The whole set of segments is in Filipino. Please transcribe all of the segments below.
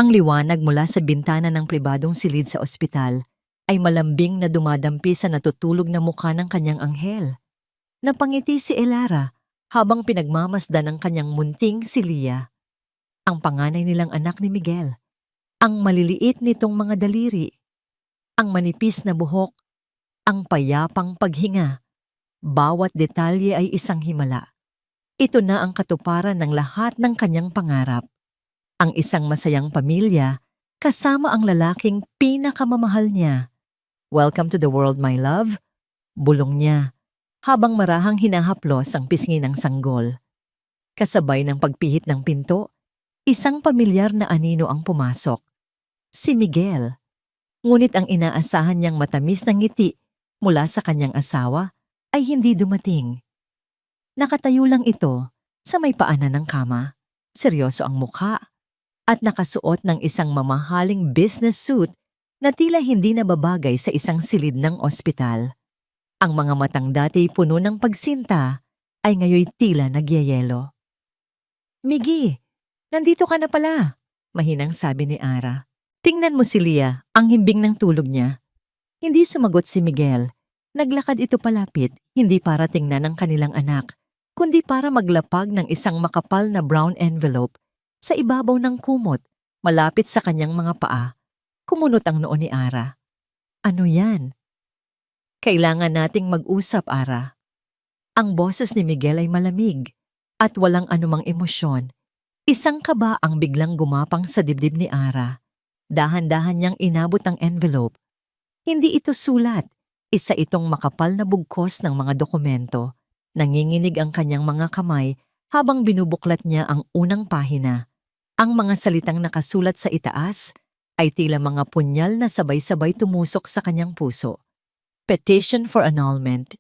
Ang liwanag mula sa bintana ng pribadong silid sa ospital ay malambing na dumadampi sa natutulog na mukha ng kanyang anghel. Napangiti si Elara habang pinagmamasdan ang kanyang munting si Lia, ang panganay nilang anak ni Miguel. Ang maliliit nitong mga daliri, ang manipis na buhok, ang payapang paghinga, bawat detalye ay isang himala. Ito na ang katuparan ng lahat ng kanyang pangarap. Ang isang masayang pamilya kasama ang lalaking pinakamamahal niya. "Welcome to the world, my love," bulong niya, habang marahang hinahaplos ang pisngi ng sanggol. Kasabay ng pagpihit ng pinto, isang pamilyar na anino ang pumasok. Si Miguel. Ngunit ang inaasahan niyang matamis na ngiti mula sa kanyang asawa ay hindi dumating. Nakatayo lang ito sa may paanan ng kama, seryoso ang mukha, at nakasuot ng isang mamahaling business suit na tila hindi nababagay sa isang silid ng ospital. Ang mga matang dati puno ng pagsinta ay ngayoy tila nagyayelo. "Miggy, nandito ka na pala," mahinang sabi ni Ara. "Tingnan mo si Lia, ang himbing ng tulog niya." Hindi sumagot si Miguel. Naglakad ito palapit, hindi para tingnan ang kanilang anak, kundi para maglapag ng isang makapal na brown envelope sa ibabaw ng kumot, malapit sa kanyang mga paa. Kumunot ang noo ni Ara. "Ano yan?" "Kailangan nating mag-usap, Ara." Ang boses ni Miguel ay malamig at walang anumang emosyon. Isang kaba ang biglang gumapang sa dibdib ni Ara. Dahan-dahan niyang inabot ang envelope. Hindi ito sulat. Isa itong makapal na bugkos ng mga dokumento. Nanginginig ang kanyang mga kamay habang binubuklat niya ang unang pahina. Ang mga salitang nakasulat sa itaas ay tila mga punyal na sabay-sabay tumusok sa kanyang puso. Petition for annulment.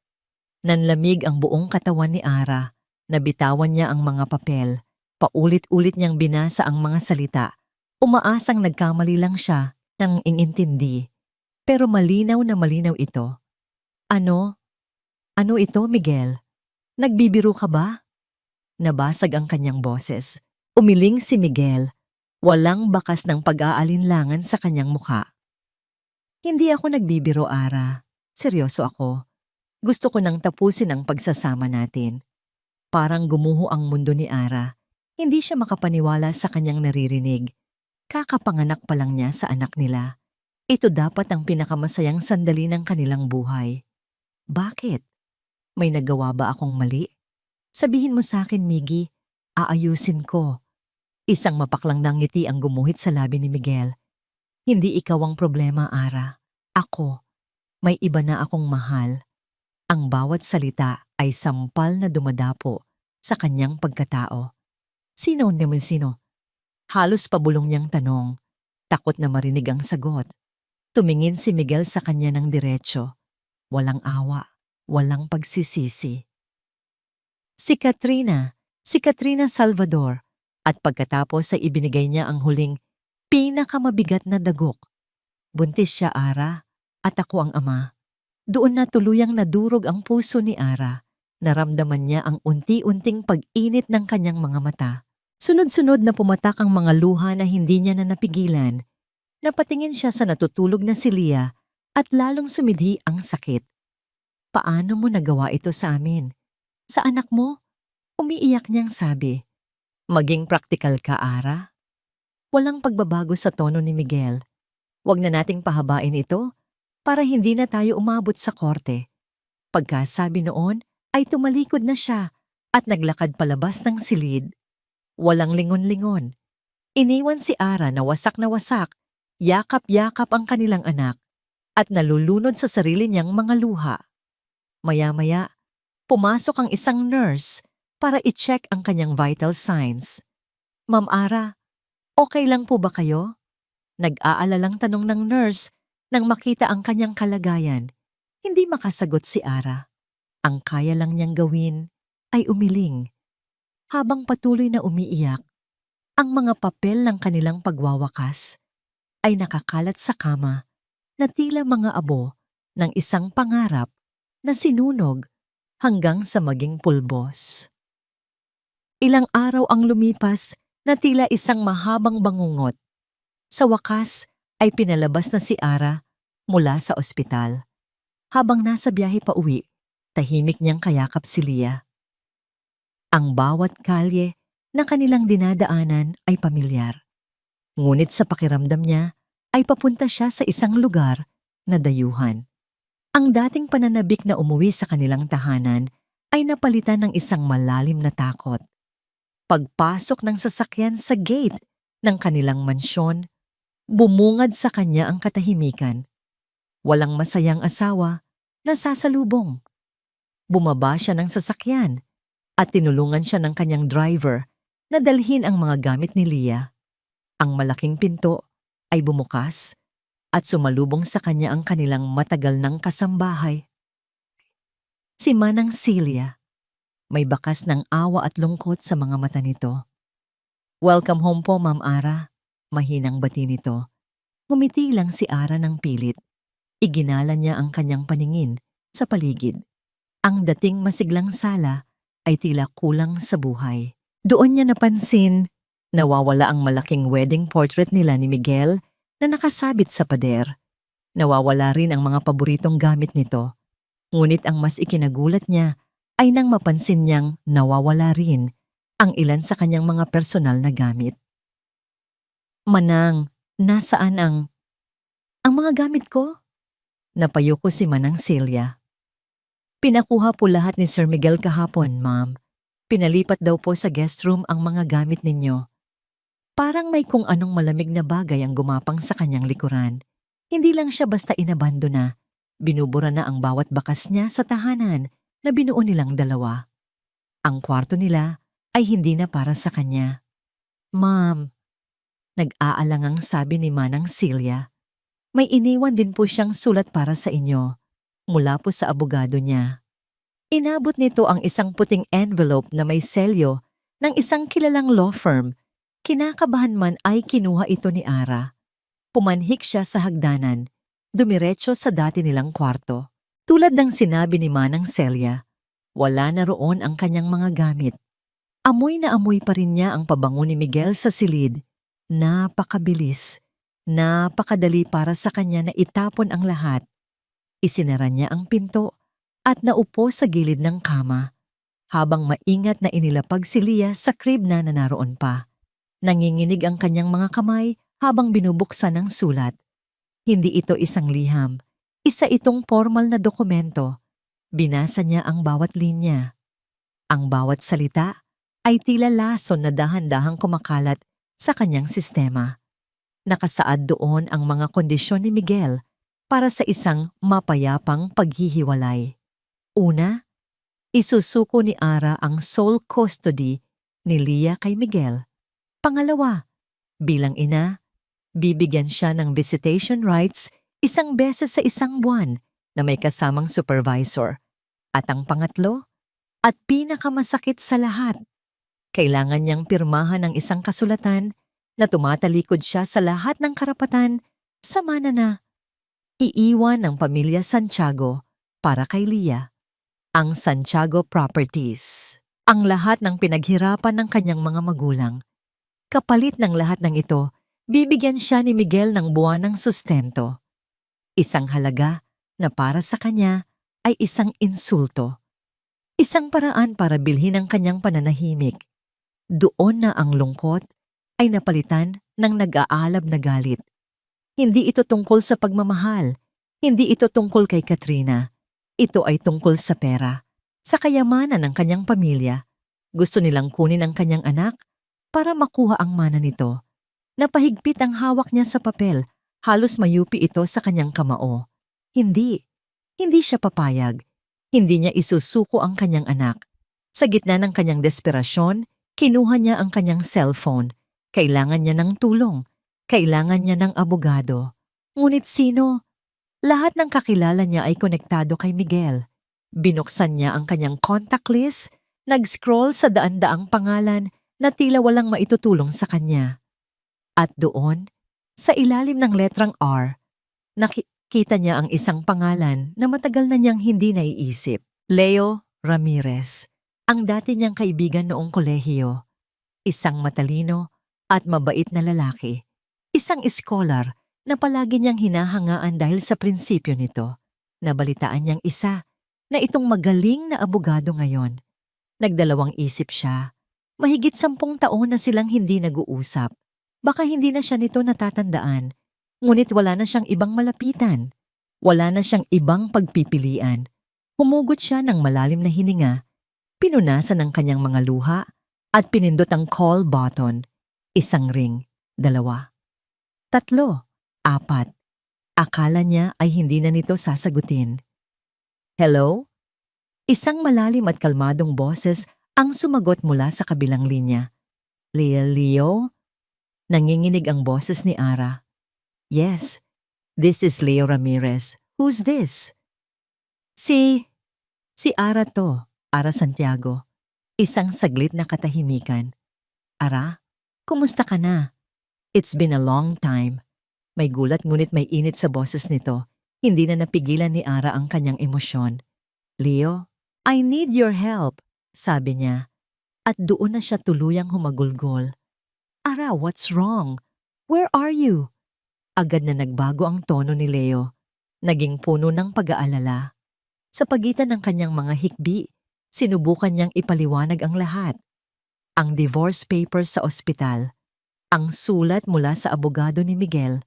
Nanlamig ang buong katawan ni Ara. Nabitawan niya ang mga papel. Paulit-ulit niyang binasa ang mga salita. Umaasang nagkamali lang siya ng inintindi. Pero malinaw na malinaw ito. Ano? Ano ito, Miguel? Nagbibiro ka ba?" Nabasag ang kanyang boses. Umiling si Miguel. Walang bakas ng pag-aalinlangan sa kanyang mukha. "Hindi ako nagbibiro, Ara. Seryoso ako. Gusto ko nang tapusin ang pagsasama natin." Parang gumuho ang mundo ni Ara. Hindi siya makapaniwala sa kanyang naririnig. Kakapanganak pa lang niya sa anak nila. Ito dapat ang pinakamasayang sandali ng kanilang buhay. "Bakit? May nagawa ba akong mali? Sabihin mo sa akin, Miggy. Aayusin ko." Isang mapaklang na ngiti ang gumuhit sa labi ni Miguel. "Hindi ikaw ang problema, Ara. Ako. May iba na akong mahal." Ang bawat salita ay sampal na dumadapo sa kanyang pagkatao. "Sino naman sino?" Halos pabulong niyang tanong. Takot na marinig ang sagot. Tumingin si Miguel sa kanya ng diretso. Walang awa, walang pagsisisi. Si Katrina Salvador, at pagkatapos ay ibinigay niya ang huling pinakamabigat na dagok. Buntis siya, Ara, at ako ang ama. Doon na tuluyang nadurog ang puso ni Ara. Naramdaman niya ang unti-unting pag-init ng kanyang mga mata. Sunod-sunod na pumatak ang mga luha na hindi niya na napigilan. Napatingin siya sa natutulog na si Lia at lalong sumidhi ang sakit. "Paano mo nagawa ito sa amin? Sa anak mo?" Umiiyak niyang sabi. "Maging praktikal ka, Ara." Walang pagbabago sa tono ni Miguel. "Huwag na nating pahabain ito para hindi na tayo umabot sa korte." Pagkasabi noon ay tumalikod na siya at naglakad palabas ng silid. Walang lingon-lingon. Iniwan si Ara na wasak, yakap-yakap ang kanilang anak at nalulunod sa sarili niyang mga luha. Maya-maya, pumasok ang isang nurse para i-check ang kanyang vital signs. "Ma'am Ara, okay lang po ba kayo?" Nag-aalalang tanong ng nurse nang makita ang kanyang kalagayan. Hindi makasagot si Ara. Ang kaya lang niyang gawin ay umiling. Habang patuloy na umiiyak, ang mga papel ng kanilang pagwawakas ay nakakalat sa kama na tila mga abo ng isang pangarap na sinunog hanggang sa maging pulbos. Ilang araw ang lumipas na tila isang mahabang bangungot. Sa wakas ay pinalabas na si Ara mula sa ospital. Habang nasa biyahe pa uwi, tahimik niyang kayakap si Leah. Ang bawat kalye na kanilang dinadaanan ay pamilyar. Ngunit sa pakiramdam niya ay papunta siya sa isang lugar na dayuhan. Ang dating pananabik na umuwi sa kanilang tahanan ay napalitan ng isang malalim na takot. Pagpasok ng sasakyan sa gate ng kanilang mansyon, bumungad sa kanya ang katahimikan. Walang masayang asawa na sasalubong. Bumaba siya ng sasakyan at tinulungan siya ng kanyang driver na dalhin ang mga gamit ni Leah. Ang malaking pinto ay bumukas at sumalubong sa kanya ang kanilang matagal ng kasambahay. Si Manang Celia. May bakas ng awa at lungkot sa mga mata nito. "Welcome home po, Ma'am Ara," mahinang bati nito. Ngumiti lang si Ara ng pilit. Iginala niya ang kanyang paningin sa paligid. Ang dating masiglang sala ay tila kulang sa buhay. Doon niya napansin, nawawala ang malaking wedding portrait nila ni Miguel na nakasabit sa pader. Nawawala rin ang mga paboritong gamit nito. Ngunit ang mas ikinagulat niya ay nang mapansin niyang nawawala rin ang ilan sa kanyang mga personal na gamit. "Manang, nasaan ang mga gamit ko?" Napayuko si Manang Celia. "Pinakuha po lahat ni Sir Miguel kahapon, ma'am. Pinalipat daw po sa guest room ang mga gamit ninyo." Parang may kung anong malamig na bagay ang gumapang sa kanyang likuran. Hindi lang siya basta inabandona. Binubura na ang bawat bakas niya sa tahanan na binuo nilang dalawa. Ang kwarto nila ay hindi na para sa kanya. "Ma'am," nag-aalangang sabi ni Manang Celia, "may iniwan din po siyang sulat para sa inyo mula po sa abogado niya." Inabot nito ang isang puting envelope na may selyo ng isang kilalang law firm. Kinakabahan man ay kinuha ito ni Ara. Pumanhik siya sa hagdanan, dumiretso sa dati nilang kwarto. Tulad ng sinabi ni Manang Celia, wala na roon ang kanyang mga gamit. Amoy na amoy pa rin niya ang pabango ni Miguel sa silid. Napakabilis, napakadali para sa kanya na itapon ang lahat. Isinara niya ang pinto at naupo sa gilid ng kama, habang maingat na inilapag si Leah sa crib na naroon pa. Nanginginig ang kanyang mga kamay habang binubuksan ang sulat. Hindi ito isang liham. Isa itong formal na dokumento. Binasa niya ang bawat linya. Ang bawat salita ay tila lason na dahan-dahang kumakalat sa kanyang sistema. Nakasaad doon ang mga kondisyon ni Miguel para sa isang mapayapang paghihiwalay. Una, isusuko ni Ara ang sole custody ni Leah kay Miguel. Pangalawa, bilang ina, bibigyan siya ng visitation rights isang beses sa isang buwan na may kasamang supervisor. At ang pangatlo, at pinakamasakit sa lahat, kailangan niyang pirmahan ng isang kasulatan na tumatalikod siya sa lahat ng karapatan sa mana na iiwan ng pamilya Santiago para kay Leah, ang Santiago Properties. Ang lahat ng pinaghirapan ng kanyang mga magulang. Kapalit ng lahat ng ito, bibigyan siya ni Miguel ng buwanang sustento. Isang halaga na para sa kanya ay isang insulto. Isang paraan para bilhin ang kanyang pananahimik. Doon na ang lungkot ay napalitan ng nag-aalab na galit. Hindi ito tungkol sa pagmamahal. Hindi ito tungkol kay Katrina. Ito ay tungkol sa pera, sa kayamanan ng kanyang pamilya. Gusto nilang kunin ang kanyang anak para makuha ang mana nito. Napahigpit ang hawak niya sa papel. Halos mayupi ito sa kanyang kamao. Hindi siya papayag. Hindi niya isusuko ang kanyang anak. Sa gitna ng kanyang desperasyon, kinuha niya ang kanyang cellphone. Kailangan niya ng tulong. Kailangan niya ng abogado. Ngunit sino? Lahat ng kakilala niya ay konektado kay Miguel. Binuksan niya ang kanyang contact list, nag-scroll sa daan-daang pangalan na tila walang maitutulong sa kanya. At doon, sa ilalim ng letrang R, nakita niya ang isang pangalan na matagal na niyang hindi naiisip. Leo Ramirez, ang dati niyang kaibigan noong kolehiyo. Isang matalino at mabait na lalaki. Isang scholar na palagi niyang hinahangaan dahil sa prinsipyo nito. Nabalitaan niyang isa na itong magaling na abogado ngayon. Nagdalawang isip siya. Mahigit 10 taon na silang hindi nag-uusap. Baka hindi na siya nito natatandaan. Ngunit wala na siyang ibang malapitan. Wala na siyang ibang pagpipilian. Humugot siya ng malalim na hininga. Pinunasan ang kanyang mga luha at pinindot ang call button. Isang ring, 2, 3, 4. Akala niya ay hindi na nito sasagutin. Hello? Isang malalim at kalmadong boses ang sumagot mula sa kabilang linya. Leo? Nanginginig ang boses ni Ara. Yes, this is Leo Ramirez. Who's this? Si Ara to, Ara Santiago. Isang saglit na katahimikan. Ara, kumusta ka na? It's been a long time. May gulat ngunit may init sa boses nito. Hindi na napigilan ni Ara ang kanyang emosyon. Leo, I need your help, sabi niya. At doon na siya tuluyang humagulgol. Ara, what's wrong? Where are you? Agad na nagbago ang tono ni Leo. Naging puno ng pag-aalala. Sa pagitan ng kanyang mga hikbi, sinubukan niyang ipaliwanag ang lahat. Ang divorce papers sa ospital, ang sulat mula sa abogado ni Miguel,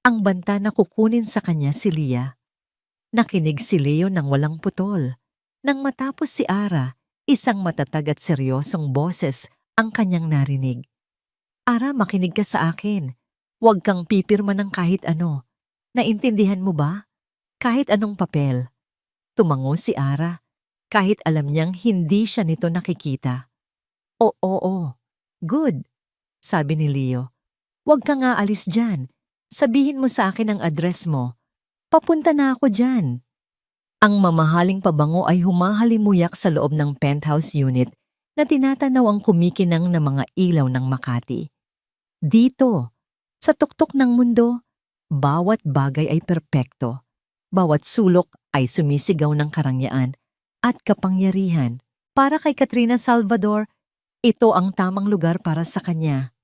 ang banta na kukunin sa kanya si Lia. Nakinig si Leo ng walang putol. Nang matapos si Ara, isang matatag at seryosong boses ang kanyang narinig. Ara, makinig ka sa akin. Huwag kang pipirma ng kahit ano. Naintindihan mo ba? Kahit anong papel. Tumango si Ara, kahit alam niyang hindi siya nito nakikita. Oo. Good, sabi ni Leo. Huwag ka nga alis dyan. Sabihin mo sa akin ang address mo. Papunta na ako dyan. Ang mamahaling pabango ay humahalimuyak sa loob ng penthouse unit na tinatanaw ang kumikinang na mga ilaw ng Makati. Dito, sa tuktok ng mundo, bawat bagay ay perpekto. Bawat sulok ay sumisigaw ng karangyaan at kapangyarihan. Para kay Katrina Salvador, ito ang tamang lugar para sa kanya.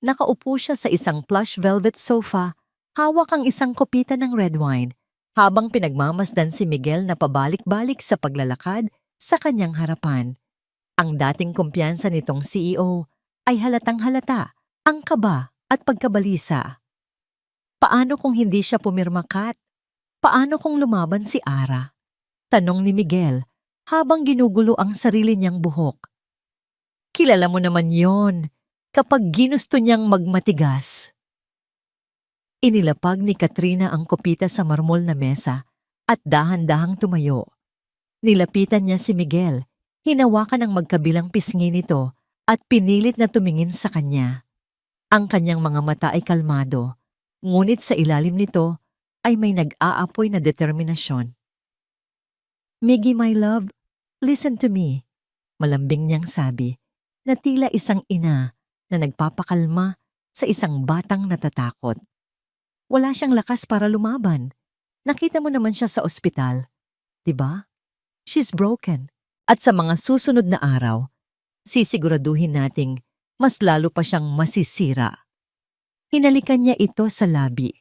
Nakaupo siya sa isang plush velvet sofa, hawak ang isang kopita ng red wine, habang pinagmamasdan si Miguel na pabalik-balik sa paglalakad sa kanyang harapan. Ang dating kumpiyansa nitong CEO ay halatang-halata, ang kaba at pagkabalisa. Paano kung hindi siya pumirma, Kat? Paano kung lumaban si Ara? Tanong ni Miguel habang ginugulo ang sarili niyang buhok. Kilala mo naman yon kapag ginusto niyang magmatigas. Inilapag ni Katrina ang kopita sa marmol na mesa at dahan-dahang tumayo. Nilapitan niya si Miguel, hinawakan ang magkabilang pisngi nito at pinilit na tumingin sa kanya. Ang kanyang mga mata ay kalmado, ngunit sa ilalim nito ay may nag-aapoy na determinasyon. Miggy, my love, listen to me, malambing niyang sabi, na tila isang ina na nagpapakalma sa isang batang natatakot. Wala siyang lakas para lumaban. Nakita mo naman siya sa ospital, 'di ba? She's broken. At sa mga susunod na araw, sisiguraduhin nating mas lalo pa siyang masisira. Hinalikan niya ito sa labi.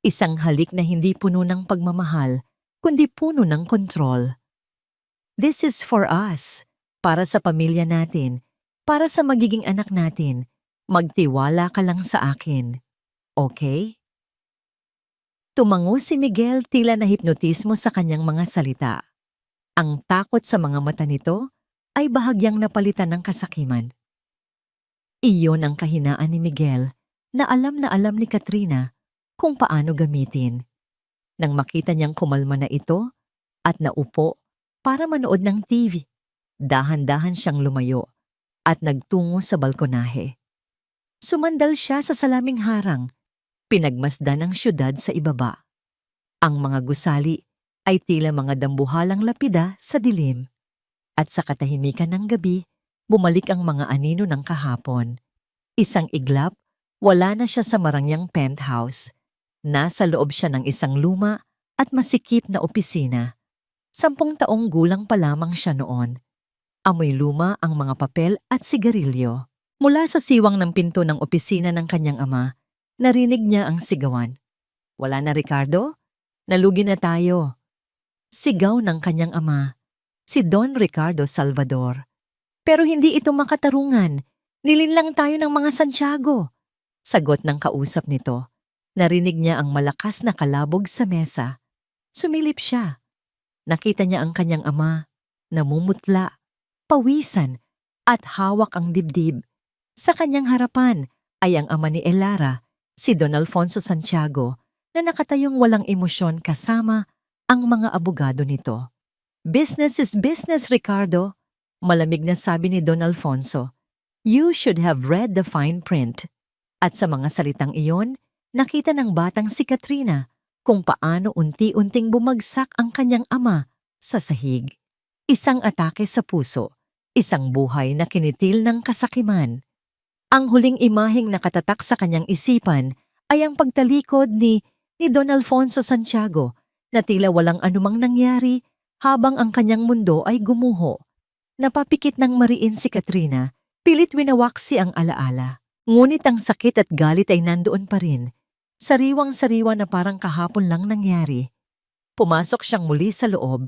Isang halik na hindi puno ng pagmamahal, kundi puno ng kontrol. This is for us, para sa pamilya natin, para sa magiging anak natin. Magtiwala ka lang sa akin. Okay? Tumango si Miguel tila nahipnotismo sa kanyang mga salita. Ang takot sa mga mata nito ay bahagyang napalitan ng kasakiman. Iyon ang kahinaan ni Miguel na alam ni Katrina kung paano gamitin. Nang makita niyang kumalma na ito at naupo para manood ng TV, dahan-dahan siyang lumayo at nagtungo sa balkonahe. Sumandal siya sa salaming harang, pinagmasdan ang syudad sa ibaba. Ang mga gusali ay tila mga dambuhalang lapida sa dilim. At sa katahimikan ng gabi, bumalik ang mga anino ng kahapon. Isang iglap, wala na siya sa marangyang penthouse. Nasa loob siya ng isang luma at masikip na opisina. 10 taong gulang pa lamang siya noon. Amoy luma ang mga papel at sigarilyo. Mula sa siwang ng pinto ng opisina ng kanyang ama, Narinig niya ang sigawan. Wala na, Ricardo? Nalugi na tayo. Sigaw ng kanyang ama, si Don Ricardo Salvador. Pero hindi ito makatarungan. Nilinlang tayo ng mga Santiago. Sagot ng kausap nito. Narinig niya ang malakas na kalabog sa mesa. Sumilip siya. Nakita niya ang kanyang ama, namumutla, pawisan, at hawak ang dibdib. Sa kanyang harapan ay ang ama ni Elara, si Don Alfonso Santiago, na nakatayong walang emosyon kasama ang mga abogado nito. Business is business, Ricardo. Malamig na sabi ni Don Alfonso. You should have read the fine print. At sa mga salitang iyon, nakita ng batang si Katrina kung paano unti-unting bumagsak ang kanyang ama sa sahig. Isang atake sa puso, isang buhay na kinitil ng kasakiman. Ang huling imaheng nakatatak sa kanyang isipan ay ang pagtalikod ni Don Alfonso Santiago na tila walang anumang nangyari habang ang kanyang mundo ay gumuho. Napapikit ng mariin si Katrina, pilit winawaksi ang alaala. Ngunit ang sakit at galit ay nandoon pa rin. Sariwang-sariwa na parang kahapon lang nangyari. Pumasok siyang muli sa loob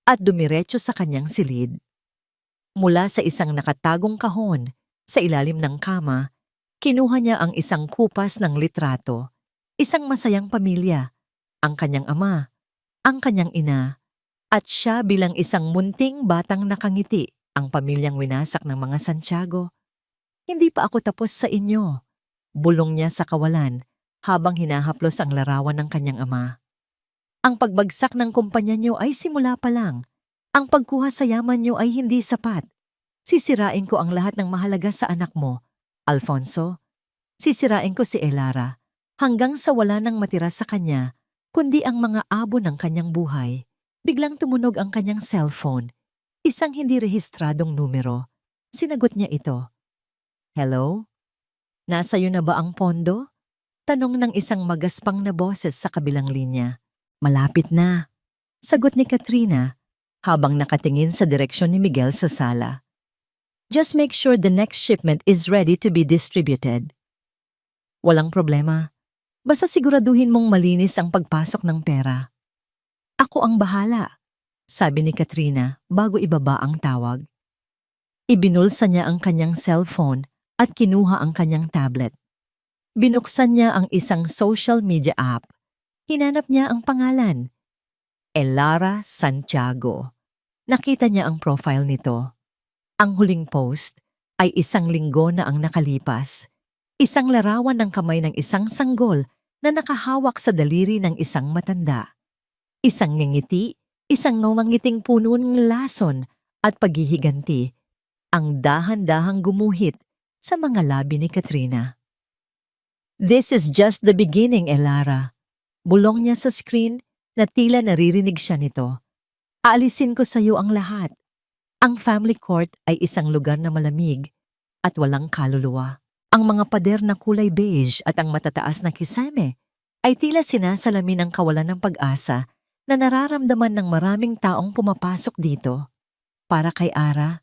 at dumiretso sa kanyang silid. Mula sa isang nakatagong kahon sa ilalim ng kama, kinuha niya ang isang kupas ng litrato. Isang masayang pamilya, ang kanyang ama, ang kanyang ina, at siya bilang isang munting batang nakangiti, ang pamilyang winasak ng mga Santiago. Hindi pa ako tapos sa inyo, bulong niya sa kawalan habang hinahaplos ang larawan ng kanyang ama. Ang pagbagsak ng kumpanya niyo ay simula pa lang. Ang pagkuha sa yaman niyo ay hindi sapat. Sisirain ko ang lahat ng mahalaga sa anak mo, Alfonso. Sisirain ko si Elara hanggang sa wala nang matira sa kanya kundi ang mga abo ng kanyang buhay. Biglang tumunog ang kanyang cellphone. Isang hindi rehistradong numero. Sinagot niya ito. Hello? Nasa iyo na ba ang pondo? Tanong ng isang magaspang na boses sa kabilang linya. Malapit na. Sagot ni Katrina habang nakatingin sa direksyon ni Miguel sa sala. Just make sure the next shipment is ready to be distributed. Walang problema. Basta siguraduhin mong malinis ang pagpasok ng pera. Ako ang bahala, sabi ni Katrina bago ibaba ang tawag. Ibinulsa niya ang kanyang cellphone at kinuha ang kanyang tablet. Binuksan niya ang isang social media app. Hinanap niya ang pangalan. Elara Santiago. Nakita niya ang profile nito. Ang huling post ay 1 linggo na ang nakalipas. Isang larawan ng kamay ng isang sanggol na nakahawak sa daliri ng isang matanda. Isang ngingiti, isang ngawangiting puno ng lason at paghihiganti, ang dahan-dahang gumuhit sa mga labi ni Katrina. This is just the beginning, Elara. Bulong niya sa screen na tila naririnig siya nito. Aalisin ko sa iyo ang lahat. Ang family court ay isang lugar na malamig at walang kaluluwa. Ang mga pader na kulay beige at ang matataas na kisame ay tila sinasalamin ng kawalan ng pag-asa na nararamdaman ng maraming taong pumapasok dito. Para kay Ara,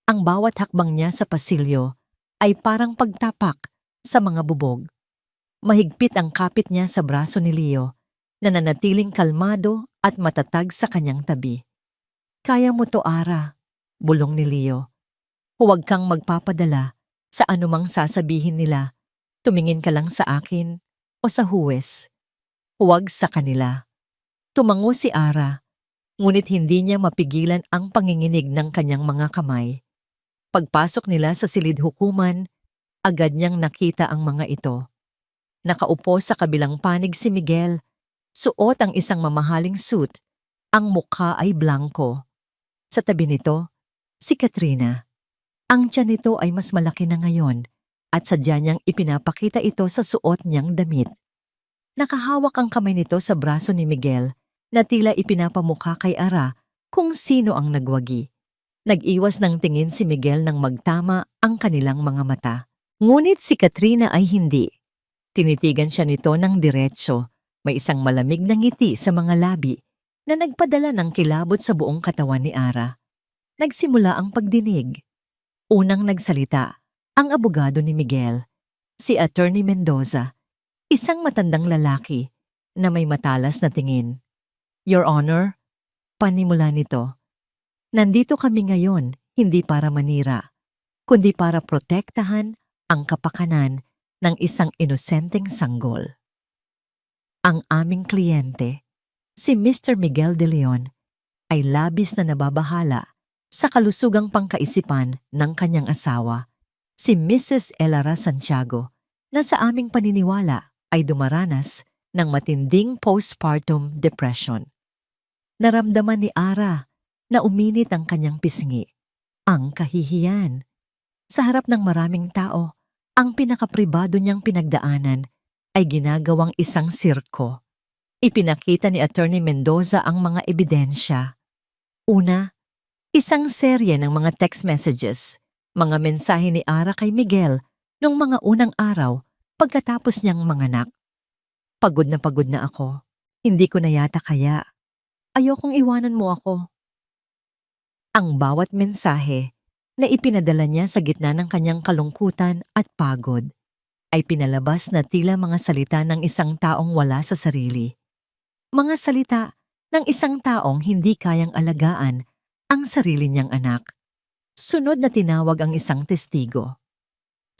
ang bawat hakbang niya sa pasilyo ay parang pagtapak sa mga bubog. Mahigpit ang kapit niya sa braso ni Leo na nanatiling kalmado at matatag sa kanyang tabi. Kaya mo to, Ara, bulong ni Leo. Huwag kang magpapadala sa anumang sasabihin nila. Tumingin ka lang sa akin o sa huwes. Huwag sa kanila. Tumango si Ara, ngunit hindi niya mapigilan ang panginginig ng kanyang mga kamay. Pagpasok nila sa silid hukuman, agad niyang nakita ang mga ito. Nakaupo sa kabilang panig si Miguel, suot ang isang mamahaling suit, ang mukha ay blanco. Sa tabi nito, si Katrina. Ang tiyan nito ay mas malaki na ngayon at sadya niyang ipinapakita ito sa suot niyang damit. Nakahawak ang kamay nito sa braso ni Miguel na tila ipinapamukha kay Ara kung sino ang nagwagi. Nag-iwas ng tingin si Miguel nang magtama ang kanilang mga mata. Ngunit si Katrina ay hindi. Tinitigan siya nito ng diretso, may isang malamig na ngiti sa mga labi na nagpadala ng kilabot sa buong katawan ni Ara. Nagsimula ang pagdinig. Unang nagsalita ang abogado ni Miguel, si Attorney Mendoza. Isang matandang lalaki na may matalas na tingin. Your Honor, panimula nito. Nandito kami ngayon hindi para manira, kundi para protektahan ang kapakanan ng isang inosenteng sanggol. Ang aming kliyente, si Mr. Miguel de Leon, ay labis na nababahala sa kalusugang pangkaisipan ng kanyang asawa, si Mrs. Elara Santiago, na sa aming paniniwala ay dumaranas ng matinding postpartum depression. Naramdaman ni Ara na uminit ang kanyang pisngi, ang kahihiyan. Sa harap ng maraming tao, ang pinakapribado niyang pinagdaanan ay ginagawang isang sirko. Ipinakita ni Attorney Mendoza ang mga ebidensya. Una, isang serye ng mga text messages, mga mensahe ni Ara kay Miguel noong mga unang araw pagkatapos niyang manganak. Pagod na ako. Hindi ko na yata kaya. Ayokong iwanan mo ako. Ang bawat mensahe na ipinadala niya sa gitna ng kanyang kalungkutan at pagod ay pinalabas na tila mga salita ng isang taong wala sa sarili. Mga salita ng isang taong hindi kayang alagaan ang sarili niyang anak. Sunod na tinawag ang isang testigo.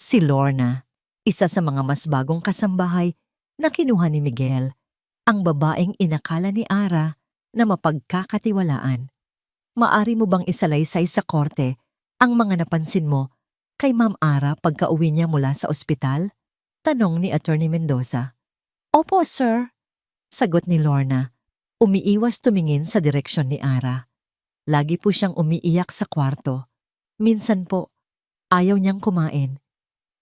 Si Lorna, isa sa mga mas bagong kasambahay na kinuha ni Miguel, ang babaeng inakala ni Ara na mapagkakatiwalaan. Maari mo bang isalaysay sa korte ang mga napansin mo kay Ma'am Ara pagka-uwi niya mula sa ospital? Tanong ni Attorney Mendoza. Opo, sir. Sagot ni Lorna, umiiwas tumingin sa direksyon ni Ara. Lagi po siyang umiiyak sa kwarto. Minsan po, ayaw niyang kumain.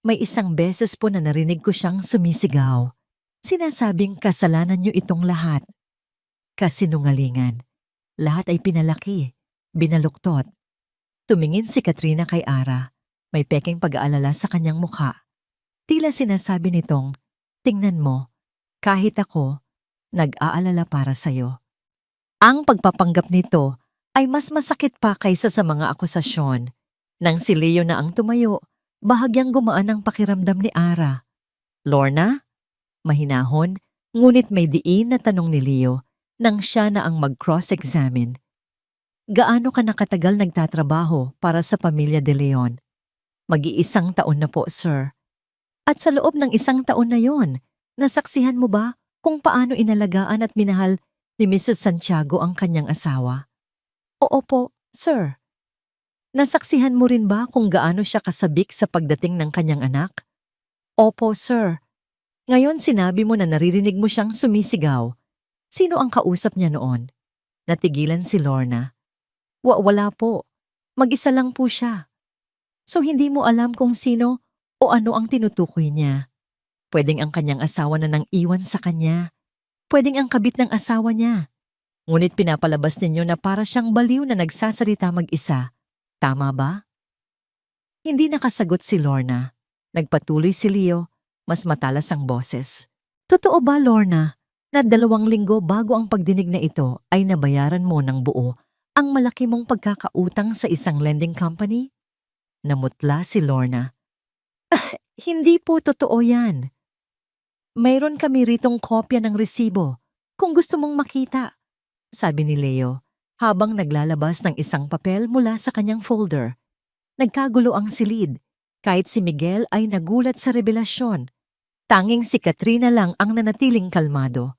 May isang beses po na narinig ko siyang sumisigaw. Sinasabing kasalanan niyo itong lahat. Kasinungalingan. Lahat ay pinalaki, binaluktot. Tumingin si Katrina kay Ara. May peking pag-aalala sa kanyang mukha. Tila sinasabi nitong, tingnan mo, kahit ako, nag-aalala para sa'yo. Ang pagpapanggap nito ay mas masakit pa kaysa sa mga akusasyon. Nang si Leo na ang tumayo, bahagyang gumaan ang pakiramdam ni Ara. Lorna? Mahinahon, ngunit may diin na tanong ni Leo nang siya na ang mag-cross-examine. Gaano ka nakatagal nagtatrabaho para sa pamilya de Leon? Mag-iisang taon na po, sir. At sa loob ng isang taon na yon, nasaksihan mo ba kung paano inalagaan at minahal ni Mrs. Santiago ang kanyang asawa? Oo po, sir. Nasaksihan mo rin ba kung gaano siya kasabik sa pagdating ng kanyang anak? Opo, sir. Ngayon sinabi mo na naririnig mo siyang sumisigaw. Sino ang kausap niya noon? Natigilan si Lorna. Wala po. Mag-isa lang po siya. So hindi mo alam kung sino o ano ang tinutukoy niya. Pwedeng ang kanyang asawa na nang iwan sa kanya. Pwedeng ang kabit ng asawa niya. Ngunit pinapalabas ninyo na para siyang baliw na nagsasalita mag-isa. Tama ba? Hindi nakasagot si Lorna. Nagpatuloy si Leo, mas matalas ang boses. Totoo ba, Lorna, na 2 linggo bago ang pagdinig na ito ay nabayaran mo ng buo ang malaki mong pagkakautang sa isang lending company? Namutla si Lorna. Hindi po totoo yan. Mayroon kami ritong kopya ng resibo kung gusto mong makita, sabi ni Leo habang naglalabas ng isang papel mula sa kanyang folder. Nagkagulo ang silid, kahit si Miguel ay nagulat sa revelasyon. Tanging si Katrina lang ang nanatiling kalmado.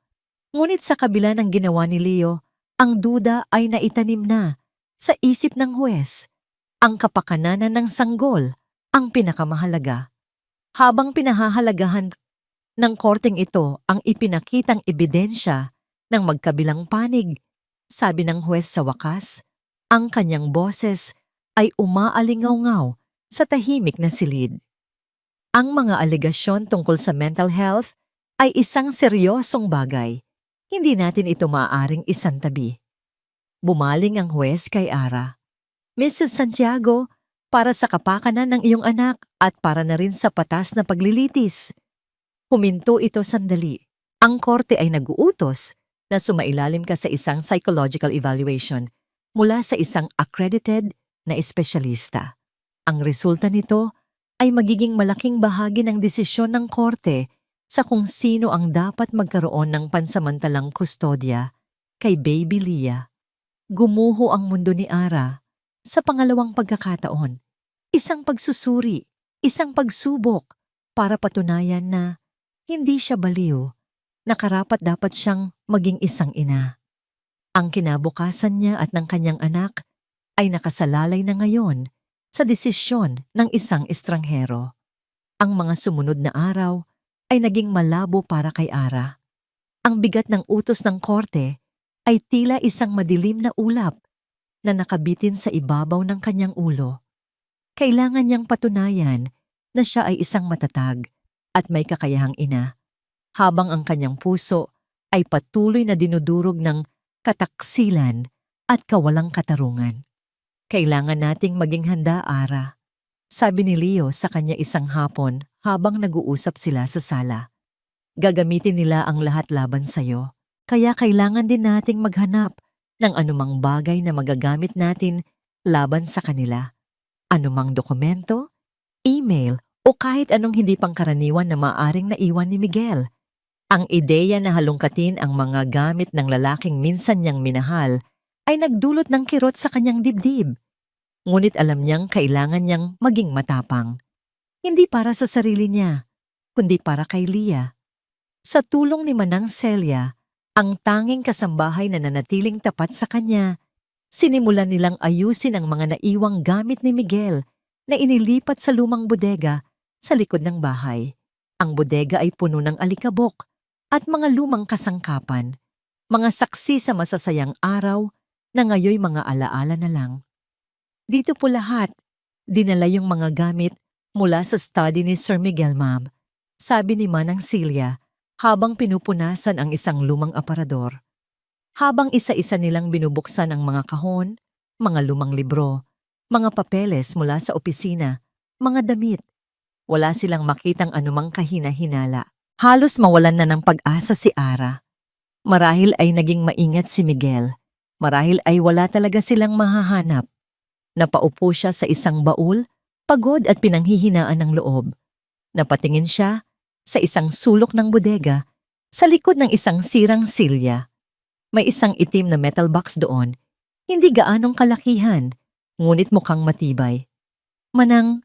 Ngunit sa kabila ng ginawa ni Leo, ang duda ay naitanim na sa isip ng huwes. Ang kapakananan ng sanggol ang pinakamahalaga. Habang pinahahalagahan ng korteng ito ang ipinakitang ebidensya ng magkabilang panig, sabi ng huwes sa wakas, ang kanyang boses ay umaalingaw-ngaw sa tahimik na silid. Ang mga alegasyon tungkol sa mental health ay isang seryosong bagay. Hindi natin ito maaaring isantabi. Bumaling ang huwes kay Ara. Mrs. Santiago, para sa kapakanan ng iyong anak at para na rin sa patas na paglilitis. Huminto ito sandali. Ang korte ay nag-uutos na sumailalim ka sa isang psychological evaluation mula sa isang accredited na espesyalista. Ang resulta nito ay magiging malaking bahagi ng desisyon ng korte sa kung sino ang dapat magkaroon ng pansamantalang kustodya kay Baby Leah. Gumuho ang mundo ni Ara sa pangalawang pagkakataon. Isang pagsusuri, isang pagsubok para patunayan na hindi siya baliw, na karapat-dapat siyang maging isang ina. Ang kinabukasan niya at ng kanyang anak ay nakasalalay na ngayon sa desisyon ng isang estranghero. Ang mga sumunod na araw ay naging malabo para kay Ara. Ang bigat ng utos ng korte ay tila isang madilim na ulap na nakabitin sa ibabaw ng kanyang ulo. Kailangan niyang patunayan na siya ay isang matatag at may kakayahang ina, habang ang kanyang puso ay patuloy na dinudurog ng kataksilan at kawalang katarungan. Kailangan nating maging handa, Ara, sabi ni Leo sa kanya isang hapon habang nag-uusap sila sa sala. Gagamitin nila ang lahat laban sa'yo, kaya kailangan din nating maghanap ng anumang bagay na magagamit natin laban sa kanila. Anumang dokumento, email, o kahit anong hindi pangkaraniwan na maaring naiwan ni Miguel. Ang ideya na halongkatin ang mga gamit ng lalaking minsan niyang minahal ay nagdulot ng kirot sa kanyang dibdib. Ngunit alam niyang kailangan niyang maging matapang. Hindi para sa sarili niya, kundi para kay Leah. Sa tulong ni Manang Celia, ang tanging kasambahay na nanatiling tapat sa kanya, sinimulan nilang ayusin ang mga naiwang gamit ni Miguel na inilipat sa lumang bodega sa likod ng bahay. Ang bodega ay puno ng alikabok at mga lumang kasangkapan, mga saksi sa masasayang araw na ngayoy mga alaala na lang. Dito po lahat, dinala yung mga gamit mula sa study ni Sir Miguel, ma'am, sabi ni Manang Celia habang pinupunasan ang isang lumang aparador. Habang isa-isa nilang binubuksan ang mga kahon, mga lumang libro, mga papeles mula sa opisina, mga damit, wala silang makitang anumang kahina-hinala. Halos mawalan na ng pag-asa si Ara. Marahil ay naging maingat si Miguel. Marahil ay wala talaga silang mahahanap. Napaupo siya sa isang baul, pagod at pinanghihinaan ng loob. Napatingin siya sa isang sulok ng bodega sa likod ng isang sirang silya. May isang itim na metal box doon, hindi gaanong kalakihan, ngunit mukhang matibay. Manang,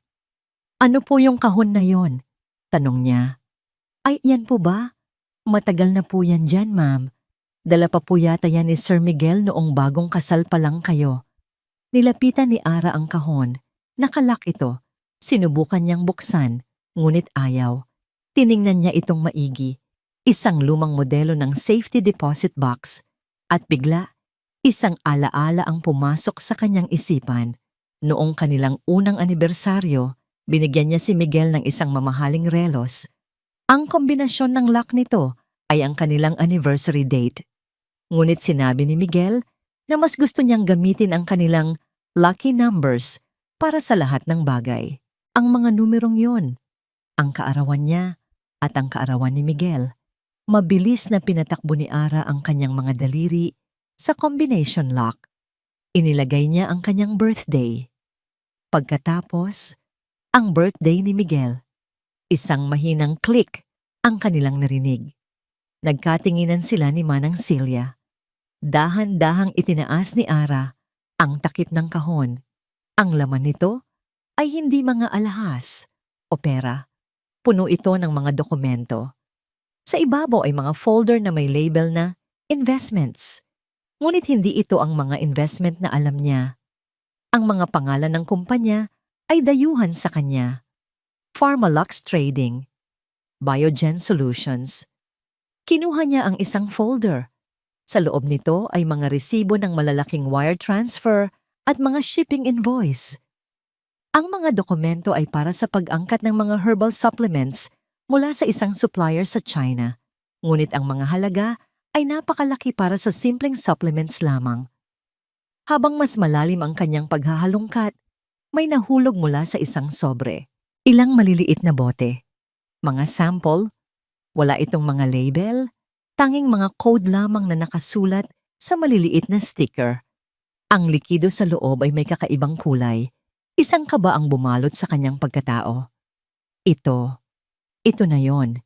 ano po yung kahon na yon? Tanong niya. Ay, yan po ba? Matagal na po yan dyan, ma'am. Dala pa po yata yan ni Sir Miguel noong bagong kasal pa lang kayo. Nilapitan ni Ara ang kahon. Nakalak ito. Sinubukan niyang buksan, ngunit ayaw. Tiningnan niya itong maigi. Isang lumang modelo ng safety deposit box. At bigla, isang alaala ang pumasok sa kanyang isipan. Noong kanilang unang anibersaryo, binigyan niya si Miguel ng isang mamahaling relos. Ang kombinasyon ng lock nito ay ang kanilang anniversary date. Ngunit sinabi ni Miguel na mas gusto niyang gamitin ang kanilang lucky numbers para sa lahat ng bagay. Ang mga numerong yon, ang kaarawan niya at ang kaarawan ni Miguel. Mabilis na pinatakbo ni Ara ang kanyang mga daliri sa combination lock. Inilagay niya ang kanyang birthday. Pagkatapos, ang birthday ni Miguel. Isang mahinang click ang kanilang narinig. Nagkatinginan sila ni Manang Celia. Dahan-dahang itinaas ni Ara ang takip ng kahon. Ang laman nito ay hindi mga alahas o pera. Puno ito ng mga dokumento. Sa ibabaw ay mga folder na may label na investments. Ngunit hindi ito ang mga investment na alam niya. Ang mga pangalan ng kumpanya ay dayuhan sa kanya. Pharmalux Trading, Biogen Solutions. Kinuha niya ang isang folder. Sa loob nito ay mga resibo ng malalaking wire transfer at mga shipping invoice. Ang mga dokumento ay para sa pag-angkat ng mga herbal supplements mula sa isang supplier sa China. Ngunit ang mga halaga ay napakalaki para sa simpleng supplements lamang. Habang mas malalim ang kanyang paghahalungkat, may nahulog mula sa isang sobre. Ilang maliliit na bote. Mga sample, wala itong mga label, tanging mga code lamang na nakasulat sa maliliit na sticker. Ang likido sa loob ay may kakaibang kulay. Isang kaba ang bumalot sa kanyang pagkatao. Ito na yon.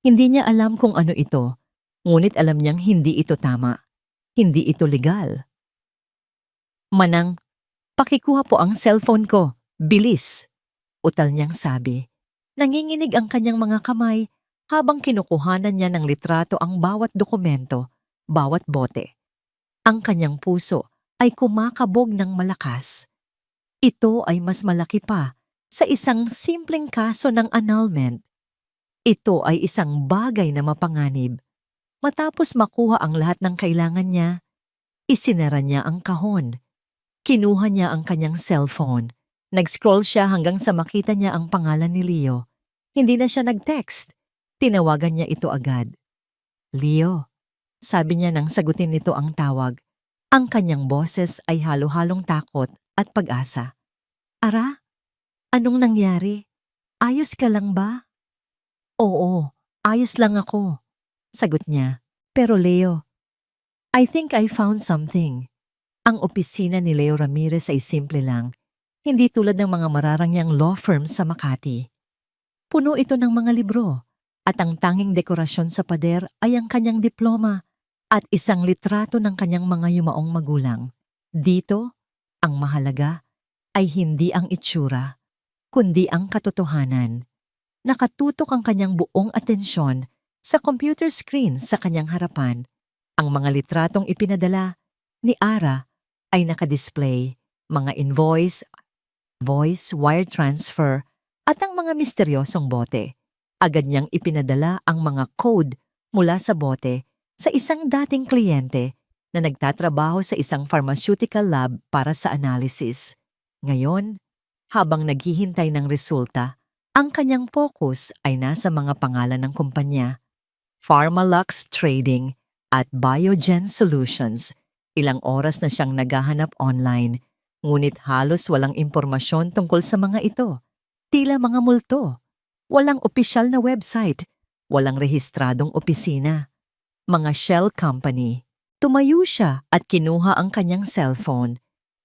Hindi niya alam kung ano ito, ngunit alam niyang hindi ito tama. Hindi ito legal. Manang, pakikuha po ang cellphone ko. Bilis! Utal niyang sabi. Nanginginig ang kanyang mga kamay habang kinukuhanan niya ng litrato ang bawat dokumento, bawat bote. Ang kanyang puso ay kumakabog ng malakas. Ito ay mas malaki pa sa isang simpleng kaso ng annulment. Ito ay isang bagay na mapanganib. Matapos makuha ang lahat ng kailangan niya, isinara niya ang kahon. Kinuha niya ang kanyang cellphone. Nag-scroll siya hanggang sa makita niya ang pangalan ni Leo. Hindi na siya nag-text. Tinawagan niya ito agad. Leo, sabi niya nang sagutin nito ang tawag. Ang kanyang boses ay halo-halong takot at pag-asa. Ara, anong nangyari? Ayos ka lang ba? Oo, ayos lang ako, sagot niya. Pero Leo, I think I found something. Ang opisina ni Leo Ramirez ay simple lang, hindi tulad ng mga mararangyang law firms sa Makati. Puno ito ng mga libro, at ang tanging dekorasyon sa pader ay ang kanyang diploma at isang litrato ng kanyang mga yumaong magulang. Dito, ang mahalaga ay hindi ang itsura, kundi ang katotohanan. Nakatutok ang kanyang buong atensyon sa computer screen sa kanyang harapan. Ang mga litratong ipinadala ni Ara ay nakadisplay, mga invoice, voice, wire transfer, at ang mga misteryosong bote. Agad niyang ipinadala ang mga code mula sa bote sa isang dating kliyente na nagtatrabaho sa isang pharmaceutical lab para sa analysis. Ngayon, habang naghihintay ng resulta, ang kanyang focus ay nasa mga pangalan ng kumpanya, Pharmalux Trading at Biogen Solutions. Ilang oras na siyang naghahanap online, ngunit halos walang impormasyon tungkol sa mga ito. Tila mga multo. Walang opisyal na website, walang rehistradong opisina. Mga shell company. Tumayo siya at kinuha ang kanyang cellphone.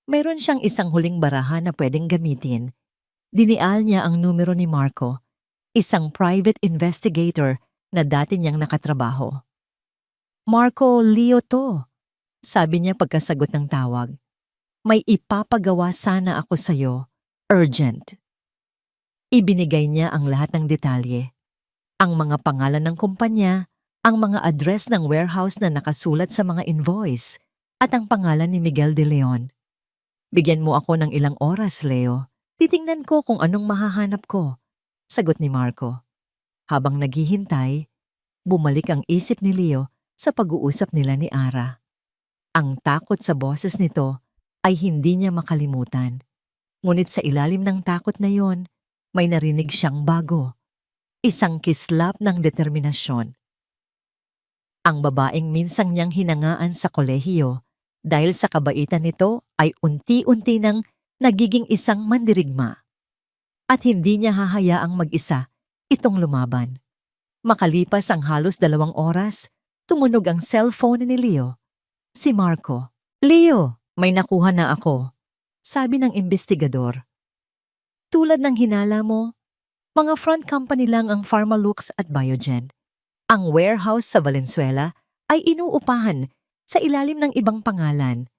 Mayroon siyang isang huling barahan na pwedeng gamitin. Dinial niya ang numero ni Marco, isang private investigator na dati niyang nakatrabaho. Marco, Leo to, sabi niya pagkasagot ng tawag. May ipapagawa sana ako sa'yo. Urgent. Ibinigay niya ang lahat ng detalye. Ang mga pangalan ng kumpanya, ang mga address ng warehouse na nakasulat sa mga invoice, at ang pangalan ni Miguel de Leon. Bigyan mo ako ng ilang oras, Leo. Titingnan ko kung anong mahahanap ko, sagot ni Marco. Habang naghihintay, bumalik ang isip ni Leo sa pag-uusap nila ni Ara. Ang takot sa boses nito ay hindi niya makalimutan. Ngunit sa ilalim ng takot na yon, may narinig siyang bago. Isang kislap ng determinasyon. Ang babaeng minsang niyang hinangaan sa kolehiyo dahil sa kabaitan nito ay unti-unti nang nagiging isang mandirigma. At hindi niya hahayaang mag-isa itong lumaban. Makalipas ang halos 2 oras, tumunog ang cellphone ni Leo. Si Marco. Leo, may nakuha na ako, sabi ng investigador. Tulad ng hinala mo, mga front company lang ang Pharmalux at Biogen. Ang warehouse sa Valenzuela ay inuupahan sa ilalim ng ibang pangalan.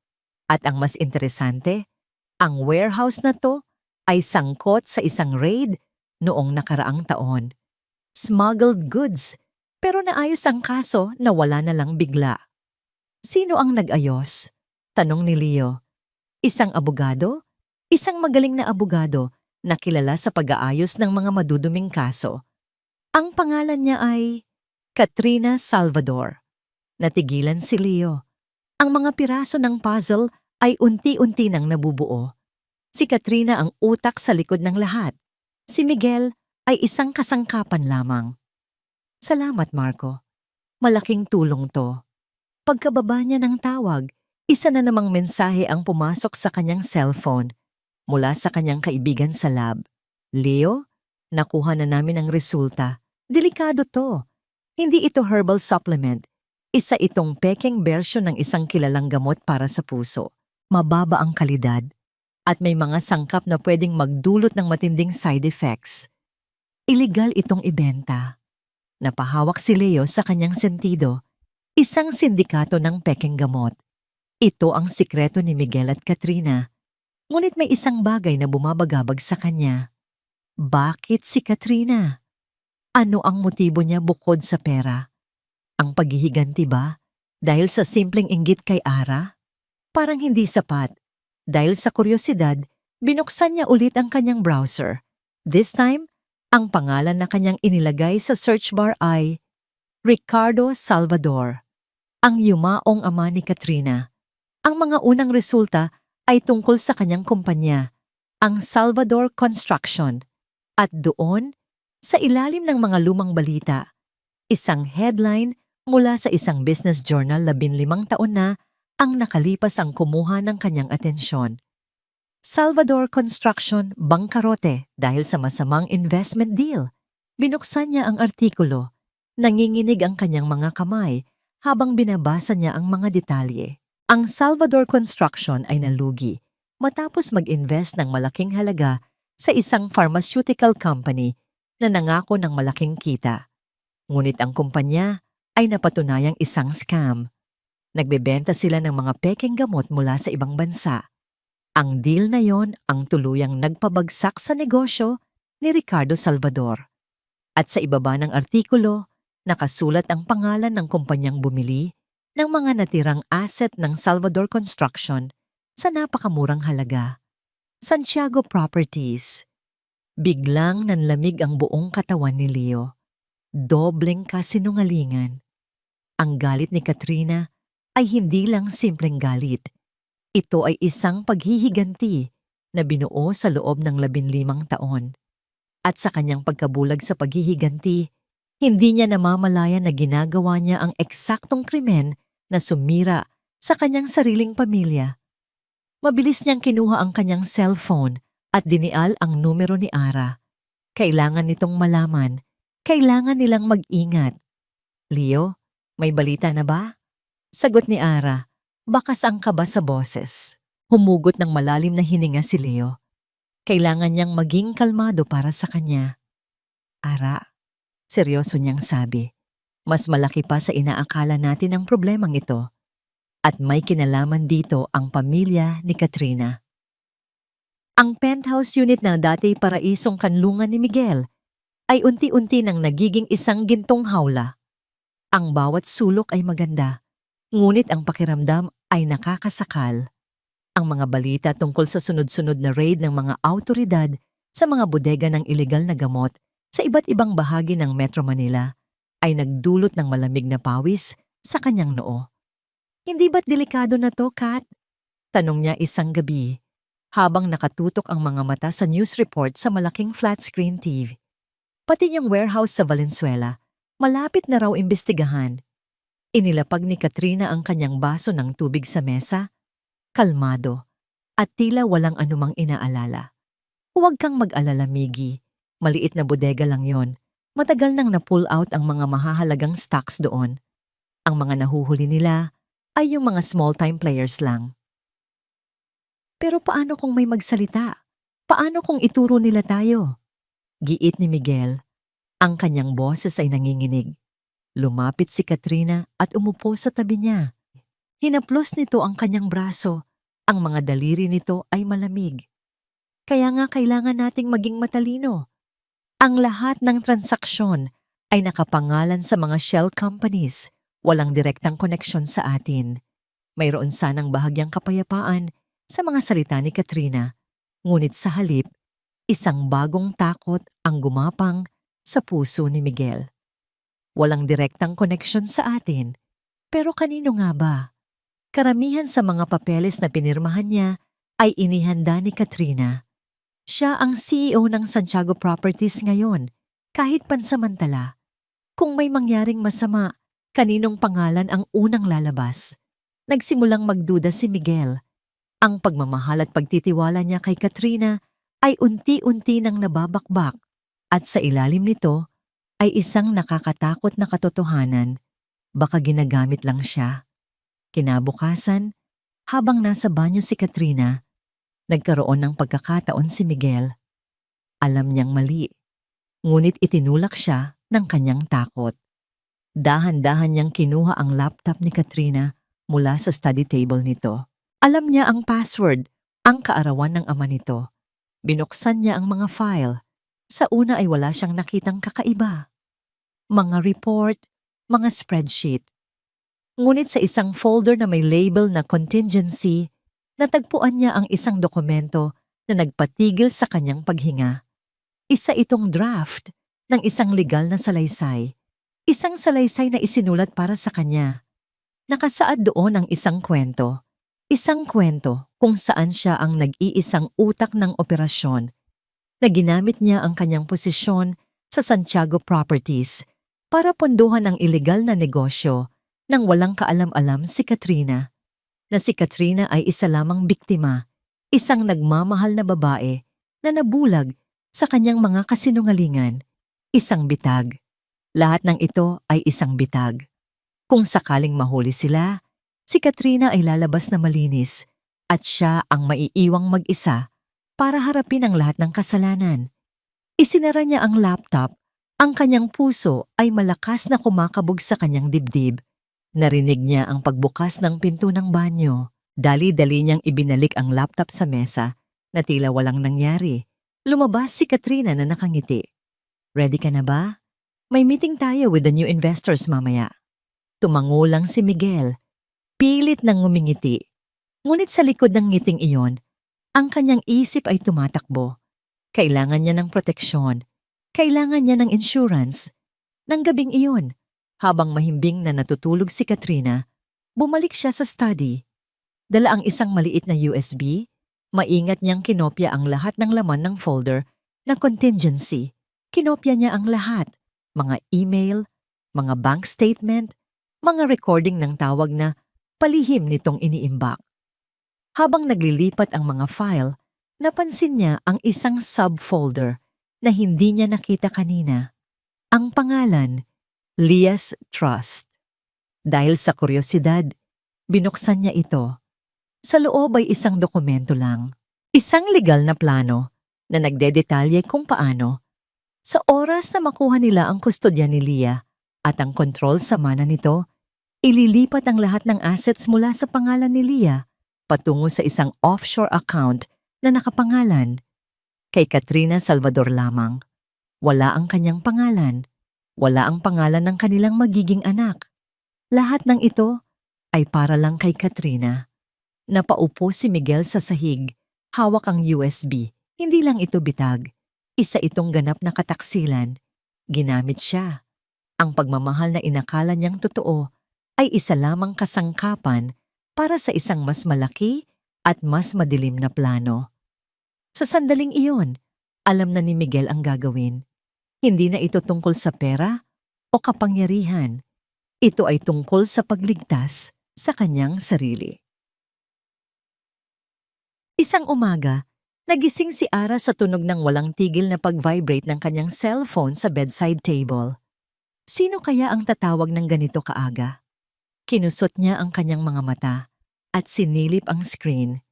At ang mas interesante, ang warehouse na to ay sangkot sa isang raid noong nakaraang taon. Smuggled goods, pero naayos ang kaso na wala na lang bigla. Sino ang nag-ayos? Tanong ni Leo. Isang abogado? Isang magaling na abogado na kilala sa pag-aayos ng mga maduduming kaso. Ang pangalan niya ay Katrina Salvador. Natigilan si Leo. Ang mga piraso ng puzzle ay unti-unti nang nabubuo. Si Katrina ang utak sa likod ng lahat. Si Miguel ay isang kasangkapan lamang. Salamat, Marco. Malaking tulong to. Pagkababa niya ng tawag, isa na namang mensahe ang pumasok sa kanyang cellphone mula sa kanyang kaibigan sa lab. Leo, nakuha na namin ang resulta. Delikado to. Hindi ito herbal supplement. Isa itong pekeng bersyon ng isang kilalang gamot para sa puso. Mababa ang kalidad at may mga sangkap na pwedeng magdulot ng matinding side effects. Illegal itong ibenta. Napahawak si Leo sa kanyang sentido, isang sindikato ng pekeng gamot. Ito ang sikreto ni Miguel at Katrina. Ngunit may isang bagay na bumabagabag sa kanya. Bakit si Katrina? Ano ang motibo niya bukod sa pera? Ang paghihiganti ba? Dahil sa simpleng inggit kay Ara? Parang hindi sapat. Dahil sa kuryosidad, binuksan niya ulit ang kanyang browser. This time, ang pangalan na kanyang inilagay sa search bar ay Ricardo Salvador, ang yumaong ama ni Katrina. Ang mga unang resulta ay tungkol sa kanyang kumpanya, ang Salvador Construction. At doon, sa ilalim ng mga lumang balita, isang headline mula sa isang business journal 15 taon na ang nakalipas ang kumuha ng kanyang atensyon. Salvador Construction bangkarote dahil sa masamang investment deal. Binuksan niya ang artikulo. Nanginginig ang kanyang mga kamay habang binabasa niya ang mga detalye. Ang Salvador Construction ay nalugi matapos mag-invest ng malaking halaga sa isang pharmaceutical company na nangako ng malaking kita. Ngunit ang kumpanya ay napatunayang isang scam. Nagbebenta sila ng mga pekeng gamot mula sa ibang bansa. Ang deal na yon ang tuluyang nagpabagsak sa negosyo ni Ricardo Salvador. At sa ibaba ng artikulo, nakasulat ang pangalan ng kumpanyang bumili ng mga natirang asset ng Salvador Construction sa napakamurang halaga. Santiago Properties. Biglang nanlamig ang buong katawan ni Leo. Dobleng kasinungalingan. Ang galit ni Katrina ay hindi lang simpleng galit. Ito ay isang paghihiganti na binuo sa loob ng 15 taon. At sa kanyang pagkabulag sa paghihiganti, hindi niya namamalayan na ginagawa niya ang eksaktong krimen na sumira sa kanyang sariling pamilya. Mabilis niyang kinuha ang kanyang cellphone at dinial ang numero ni Ara. Kailangan nitong malaman. Kailangan nilang mag-ingat. Leo, may balita na ba? Sagot ni Ara. Bakas ang kaba sa boses. Humugot ng malalim na hininga si Leo. Kailangan niyang maging kalmado para sa kanya. Ara, seryoso niyang sabi. Mas malaki pa sa inaakala natin ang problemang ito. At may kinalaman dito ang pamilya ni Katrina. Ang penthouse unit na dati paraisong kanlungan ni Miguel ay unti-unti nang nagiging isang gintong hawla. Ang bawat sulok ay maganda, ngunit ang pakiramdam ay nakakasakal. Ang mga balita tungkol sa sunod-sunod na raid ng mga awtoridad sa mga bodega ng ilegal na gamot sa iba't ibang bahagi ng Metro Manila ay nagdulot ng malamig na pawis sa kanyang noo. Hindi ba't delikado na to, Kat? Tanong niya isang gabi habang nakatutok ang mga mata sa news report sa malaking flat-screen TV. Pati yung warehouse sa Valenzuela, malapit na raw imbestigahan. Inilapag ni Katrina ang kanyang baso ng tubig sa mesa, kalmado, at tila walang anumang inaalala. Huwag kang mag-alala, Miggy. Maliit na bodega lang yon. Matagal nang na-pull out ang mga mahahalagang stocks doon. Ang mga nahuhuli nila ay yung mga small-time players lang. Pero paano kung may magsalita? Paano kung ituro nila tayo? Giit ni Miguel. Ang kanyang boses ay nanginginig. Lumapit si Katrina at umupo sa tabi niya. Hinaplos nito ang kanyang braso. Ang mga daliri nito ay malamig. Kaya nga kailangan nating maging matalino. Ang lahat ng transaksyon ay nakapangalan sa mga shell companies. Walang direktang koneksyon sa atin. Mayroon sanang bahagyang kapayapaan sa mga salita ni Katrina. Ngunit sa halip, isang bagong takot ang gumapang sa puso ni Miguel. Walang direktang koneksyon sa atin. Pero kanino nga ba? Karamihan sa mga papeles na pinirmahan niya ay inihanda ni Katrina. Siya ang CEO ng Santiago Properties ngayon, kahit pansamantala. Kung may mangyaring masama, kaninong pangalan ang unang lalabas? Nagsimulang magduda si Miguel. Ang pagmamahal at pagtitiwala niya kay Katrina ay unti-unti nang nababakbak at sa ilalim nito ay isang nakakatakot na katotohanan. Baka ginagamit lang siya. Kinabukasan, habang nasa banyo si Katrina, nagkaroon ng pagkakataon si Miguel. Alam niyang mali, ngunit itinulak siya ng kanyang takot. Dahan-dahan niyang kinuha ang laptop ni Katrina mula sa study table nito. Alam niya ang password, ang kaarawan ng ama nito. Binuksan niya ang mga file. Sa una ay wala siyang nakitang kakaiba. Mga report, mga spreadsheet. Ngunit sa isang folder na may label na contingency, natagpuan niya ang isang dokumento na nagpatigil sa kanyang paghinga. Isa itong draft ng isang legal na salaysay. Isang salaysay na isinulat para sa kanya. Nakasaad doon ang isang kwento. Isang kwento kung saan siya ang nag-iisang utak ng operasyon na ginamit niya ang kanyang posisyon sa Santiago Properties para pondohan ang ilegal na negosyo nang walang kaalam-alam si Katrina. Na si Katrina ay isa lamang biktima, isang nagmamahal na babae na nabulag sa kanyang mga kasinungalingan, isang bitag. Lahat ng ito ay isang bitag. Kung sakaling mahuli sila, si Katrina ay lalabas na malinis at siya ang maiiwang mag-isa para harapin ang lahat ng kasalanan. Isinara niya ang laptop, ang kanyang puso ay malakas na kumakabog sa kanyang dibdib. Narinig niya ang pagbukas ng pinto ng banyo. Dali-dali niyang ibinalik ang laptop sa mesa na tila walang nangyari. Lumabas si Katrina na nakangiti. Ready ka na ba? May meeting tayo with the new investors mamaya. Tumango lang si Miguel. Pilit nang ngumingiti. Ngunit sa likod ng ngiting iyon, ang kanyang isip ay tumatakbo. Kailangan niya ng proteksyon. Kailangan niya ng insurance. Nang gabing iyon, habang mahimbing na natutulog si Katrina, bumalik siya sa study. Dala ang isang maliit na USB. Maingat niyang kinopya ang lahat ng laman ng folder na contingency. Kinopya niya ang lahat. Mga email, mga bank statement, mga recording ng tawag na palihim nitong iniimbak. Habang naglilipat ang mga file, napansin niya ang isang subfolder na hindi niya nakita kanina. Ang pangalan, Lias Trust. Dahil sa kuryosidad, binuksan niya ito. Sa loob ay isang dokumento lang. Isang legal na plano na nagdedetalye kung paano sa oras na makuha nila ang kustodya ni Lia at ang kontrol sa mana nito, ililipat ang lahat ng assets mula sa pangalan ni Lia patungo sa isang offshore account na nakapangalan kay Katrina Salvador lamang. Wala ang kanyang pangalan. Wala ang pangalan ng kanilang magiging anak. Lahat ng ito ay para lang kay Katrina. Napaupo si Miguel sa sahig, hawak ang USB. Hindi lang ito bitag. Isa itong ganap na kataksilan. Ginamit siya. Ang pagmamahal na inakala niyang totoo ay isa lamang kasangkapan para sa isang mas malaki at mas madilim na plano. Sa sandaling iyon, alam na ni Miguel ang gagawin. Hindi na ito tungkol sa pera o kapangyarihan. Ito ay tungkol sa pagligtas sa kanyang sarili. Isang umaga, nagising si Ara sa tunog ng walang tigil na pag-vibrate ng kanyang cellphone sa bedside table. Sino kaya ang tatawag ng ganito kaaga? Kinusot niya ang kanyang mga mata at sinilip ang screen.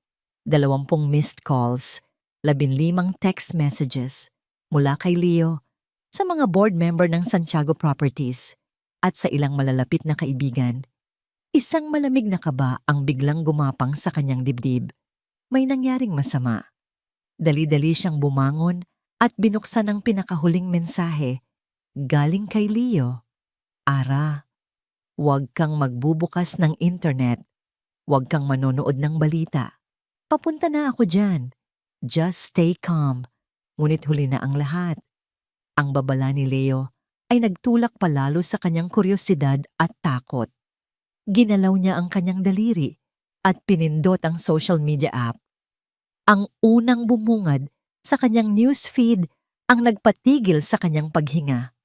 20 missed calls, 15 text messages mula kay Leo sa mga board member ng Santiago Properties at sa ilang malalapit na kaibigan. Isang malamig na kaba ang biglang gumapang sa kanyang dibdib. May nangyaring masama. Dali-dali siyang bumangon at binuksan ang pinakahuling mensahe. Galing kay Leo. Ara, huwag kang magbubukas ng internet. Huwag kang manonood ng balita. Papunta na ako dyan. Just stay calm. Ngunit huli na ang lahat. Ang babala ni Leo ay nagtulak palalo sa kanyang kuryosidad at takot. Ginalaw niya ang kanyang daliri at pinindot ang social media app. Ang unang bumungad sa kanyang newsfeed ang nagpatigil sa kanyang paghinga.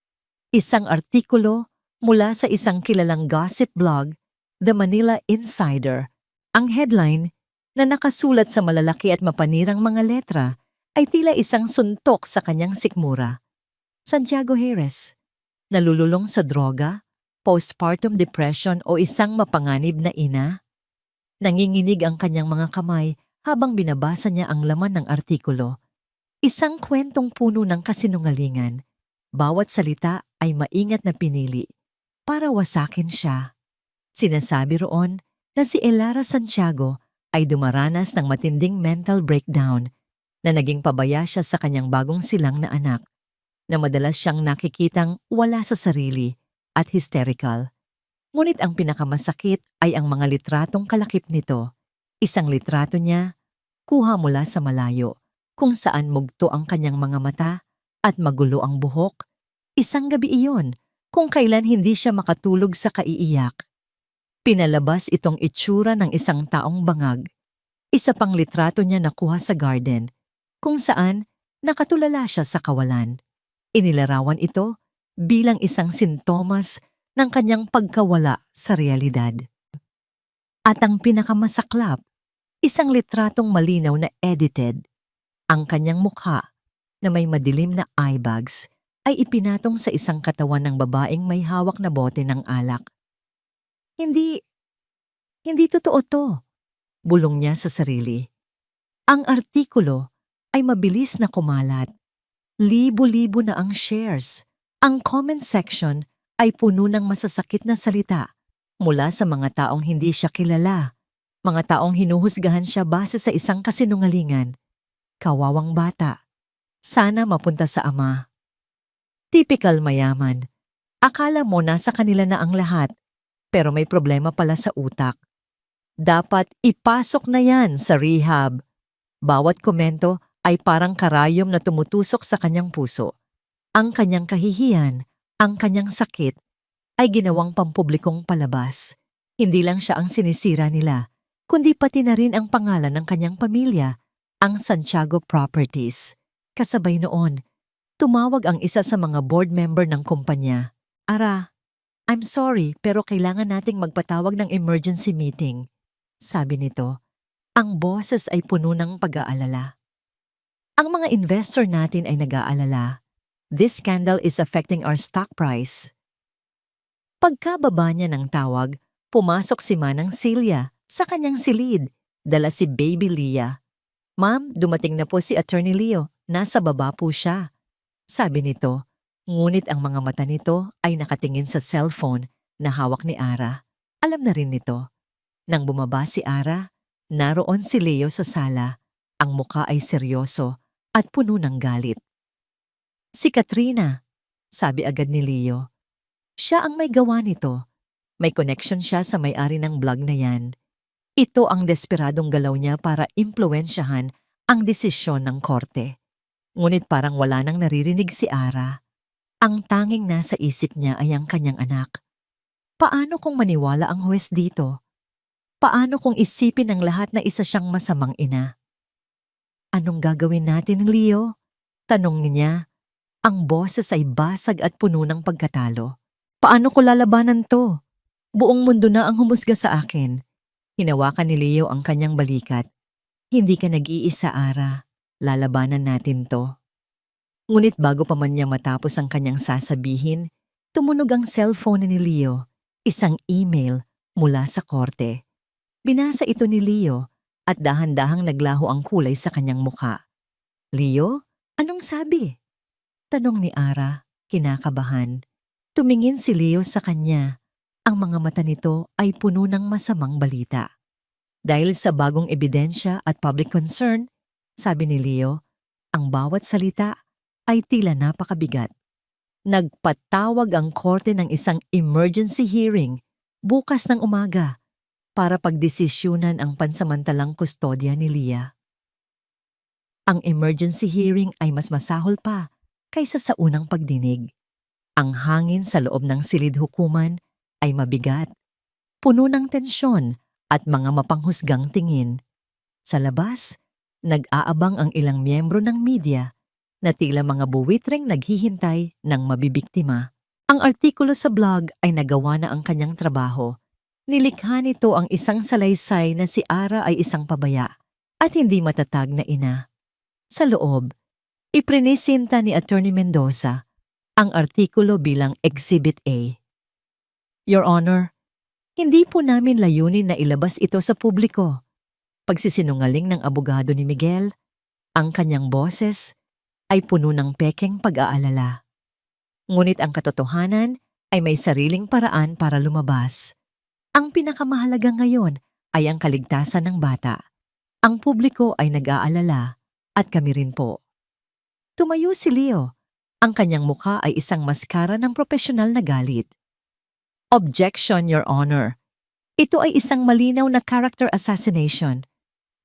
Isang artikulo mula sa isang kilalang gossip blog, The Manila Insider. Ang headline na nakasulat sa malalaki at mapanirang mga letra ay tila isang suntok sa kanyang sikmura. Santiago Harris, nalululong sa droga, postpartum depression o isang mapanganib na ina? Nanginginig ang kanyang mga kamay habang binabasa niya ang laman ng artikulo. Isang kwentong puno ng kasinungalingan, Bawat salita ay maingat na pinili para wasakin siya. Sinasabi roon na si Elara Santiago ay dumaranas ng matinding mental breakdown na naging pabaya siya sa kanyang bagong silang na anak, na madalas siyang nakikitang wala sa sarili at hysterical. Ngunit ang pinakamasakit ay ang mga litratong kalakip nito. Isang litrato niya, kuha mula sa malayo, kung saan mugto ang kanyang mga mata at magulo ang buhok. Isang gabi iyon, kung kailan hindi siya makatulog sa kaiiyak. Pinalabas itong itsura ng isang taong bangag. Isa pang litrato niya nakuha sa garden, kung saan nakatulala siya sa kawalan. Inilarawan ito bilang isang sintomas ng kanyang pagkawala sa realidad. At ang pinakamasaklap, isang litratong malinaw na edited. Ang kanyang mukha na may madilim na eye bags ay ipinatong sa isang katawan ng babaeng may hawak na bote ng alak. Hindi totoo to, bulong niya sa sarili. Ang artikulo ay mabilis na kumalat. Libo-libo na ang shares. Ang comment section ay puno ng masasakit na salita mula sa mga taong hindi siya kilala. Mga taong hinuhusgahan siya base sa isang kasinungalingan. Kawawang bata. Sana mapunta sa ama. Typical mayaman. Akala mo nasa kanila na ang lahat, pero may problema pala sa utak. Dapat ipasok na yan sa rehab. Bawat komento ay parang karayom na tumutusok sa kanyang puso. Ang kanyang kahihiyan, ang kanyang sakit, ay ginawang pampublikong palabas. Hindi lang siya ang sinisira nila, kundi pati na rin ang pangalan ng kanyang pamilya, ang Santiago Properties. Kasabay noon, tumawag ang isa sa mga board member ng kumpanya. Ara, I'm sorry pero kailangan nating magpatawag ng emergency meeting. Sabi nito, ang boses ay puno ng pag-aalala. Ang mga investor natin ay nag-aalala. This scandal is affecting our stock price. Pagkababa niya ng tawag, pumasok si Manang Celia sa kanyang silid, dala si Baby Leah. Ma'am, dumating na po si Attorney Leo. Nasa baba po siya. Sabi nito, ngunit ang mga mata nito ay nakatingin sa cellphone na hawak ni Ara. Alam na rin nito. Nang bumaba si Ara, naroon si Leo sa sala. Ang muka ay seryoso at puno ng galit. Si Katrina, sabi agad ni Leo. Siya ang may gawa nito. May connection siya sa may-ari ng blog na yan. Ito ang desperadong galaw niya para impluwensyahan ang desisyon ng korte. Ngunit parang wala nang naririnig si Ara. Ang tanging nasa isip niya ay ang kanyang anak. Paano kung maniwala ang huwes dito? Paano kung isipin ng lahat na isa siyang masamang ina? Anong gagawin natin, Leo? Tanong niya. Ang boses ay basag at puno ng pagkatalo. Paano ko lalabanan to? Buong mundo na ang humusga sa akin. Hinawakan ni Leo ang kanyang balikat. Hindi ka nag-iisa, Ara. Lalabanan natin to. Ngunit bago pa man niya matapos ang kanyang sasabihin, tumunog ang cellphone ni Leo. Isang email mula sa korte. Binasa ito ni Leo at dahan-dahang naglaho ang kulay sa kanyang mukha. Leo, anong sabi? Tanong ni Ara, kinakabahan. Tumingin si Leo sa kanya. Ang mga mata nito ay puno ng masamang balita. Dahil sa bagong ebidensya at public concern, sabi ni Leo, ang bawat salita ay tila napakabigat. Nagpatawag ang korte ng isang emergency hearing bukas ng umaga para pagdesisyunan ang pansamantalang kustodya ni Leah. Ang emergency hearing ay mas masahol pa kaysa sa unang pagdinig. Ang hangin sa loob ng silid hukuman ay mabigat, puno ng tensyon at mga mapanghusgang tingin. Sa labas, nag-aabang ang ilang miyembro ng media na tila mga buwitreng naghihintay ng mabibiktima. Ang artikulo sa blog ay nagawa na ang kanyang trabaho. Nilikha nito ang isang salaysay na si Ara ay isang pabaya at hindi matatag na ina. Sa loob, iprinisinta ni Attorney Mendoza ang artikulo bilang Exhibit A. Your Honor, hindi po namin layunin na ilabas ito sa publiko. Pagsisinungaling ng abogado ni Miguel, ang kanyang boses ay puno ng pekeng pag-aalala. Ngunit ang katotohanan ay may sariling paraan para lumabas. Ang pinakamahalaga ngayon ay ang kaligtasan ng bata. Ang publiko ay nag-aalala at kami rin po. Tumayo si Leo. Ang kanyang mukha ay isang maskara ng propesyonal na galit. Objection, Your Honor. Ito ay isang malinaw na character assassination.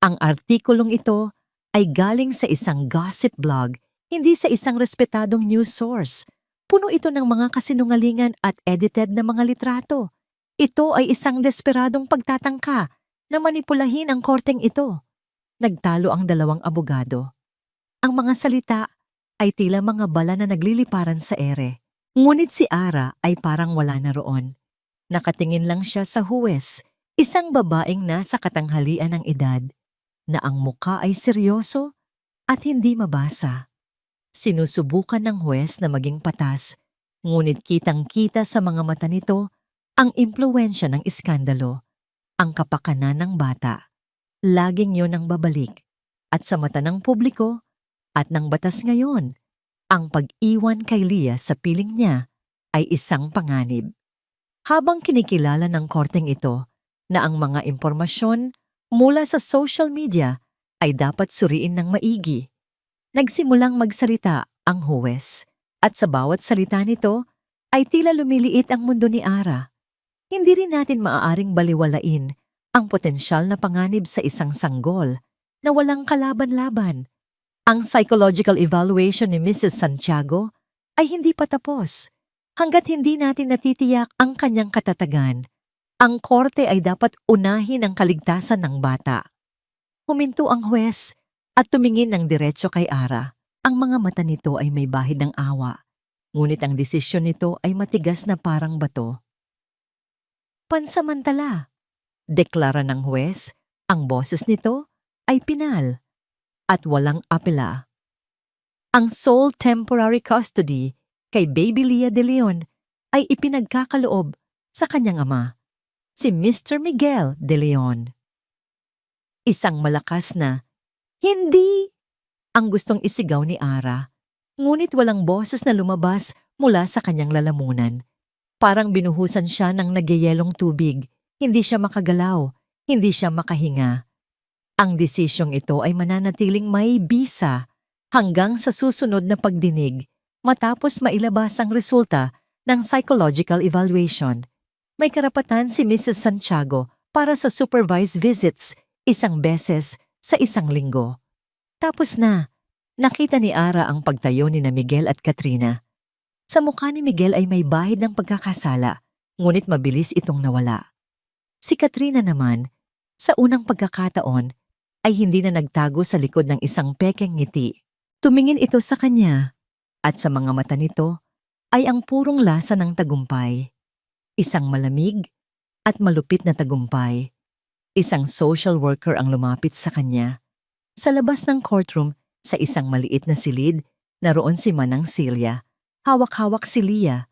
Ang artikulong ito ay galing sa isang gossip blog, hindi sa isang respetadong news source. Puno ito ng mga kasinungalingan at edited na mga litrato. Ito ay isang desperadong pagtatangka na manipulahin ang korteng ito. Nagtalo ang dalawang abogado. Ang mga salita ay tila mga bala na nagliliparan sa ere. Ngunit si Ara ay parang wala na roon. Nakatingin lang siya sa huwes, isang babaeng nasa katanghalian ng edad, na ang muka ay seryoso at hindi mabasa. Sinusubukan ng huwes na maging patas, ngunit kitang-kita sa mga mata nito ang impluwensya ng iskandalo, ang kapakanan ng bata. Laging yon ang babalik. At sa mata ng publiko at ng batas ngayon, ang pag-iwan kay Leah sa piling niya ay isang panganib. Habang kinikilala ng korteng ito na ang mga impormasyon mula sa social media ay dapat suriin ng maigi, nagsimulang magsalita ang huwes at sa bawat salita nito ay tila lumiliit ang mundo ni Ara. Hindi rin natin maaaring baliwalain ang potensyal na panganib sa isang sanggol na walang kalaban-laban. Ang psychological evaluation ni Mrs. Santiago ay hindi pa tapos. Hanggat hindi natin natitiyak ang kanyang katatagan, ang korte ay dapat unahin ang kaligtasan ng bata. Huminto ang huwes at tumingin ng diretso kay Ara. Ang mga mata nito ay may bahid ng awa, ngunit ang desisyon nito ay matigas na parang bato. Pansamantala, deklara ng huwes, ang boses nito ay pinal at walang apela. Ang sole temporary custody kay Baby Leah de Leon ay ipinagkakaloob sa kanyang ama, si Mr. Miguel de Leon. Isang malakas na, "Hindi!" ang gustong isigaw ni Ara, ngunit walang boses na lumabas mula sa kanyang lalamunan. Parang binuhusan siya ng nagyayelong tubig, hindi siya makagalaw, hindi siya makahinga. Ang desisyong ito ay mananatiling may bisa hanggang sa susunod na pagdinig matapos mailabas ang resulta ng psychological evaluation. May karapatan si Mrs. Santiago para sa supervised visits 1 beses sa 1 linggo. Tapos na, nakita ni Ara ang pagtayo ni na Miguel at Katrina. Sa mukha ni Miguel ay may bahid ng pagkakasala, ngunit mabilis itong nawala. Si Katrina naman, sa unang pagkakataon, ay hindi na nagtago sa likod ng isang pekeng ngiti. Tumingin ito sa kanya, at sa mga mata nito ay ang purong lasa ng tagumpay. Isang malamig at malupit na tagumpay. Isang social worker ang lumapit sa kanya. Sa labas ng courtroom, sa isang maliit na silid, naroon si Manang Celia. Hawak-hawak si Leah.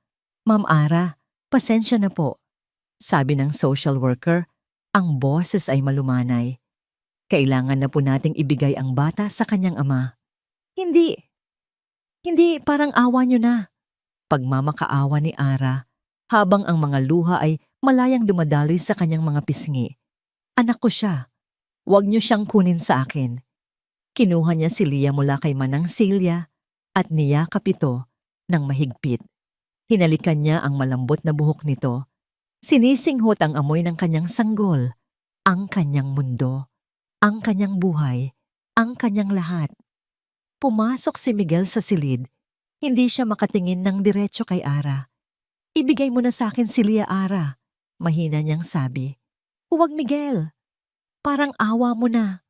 "Ma'am Ara, pasensya na po." Sabi ng social worker, ang boses ay malumanay. "Kailangan na po nating ibigay ang bata sa kanyang ama." Hindi, parang awa niyo na." Pagmamakaawa ni Ara, habang ang mga luha ay malayang dumadaloy sa kanyang mga pisngi. "Anak ko siya. Huwag niyo siyang kunin sa akin." Kinuha niya si Leah mula kay Manang Celia at niyakap ito ng mahigpit. Hinalikan niya ang malambot na buhok nito. Sinisinghot ang amoy ng kanyang sanggol, ang kanyang mundo, ang kanyang buhay, ang kanyang lahat. Pumasok si Miguel sa silid. Hindi siya makatingin ng diretso kay Ara. "Ibigay mo na sa akin si Leah, Ara," mahina niyang sabi. "Huwag, Miguel. Parang awa mo na."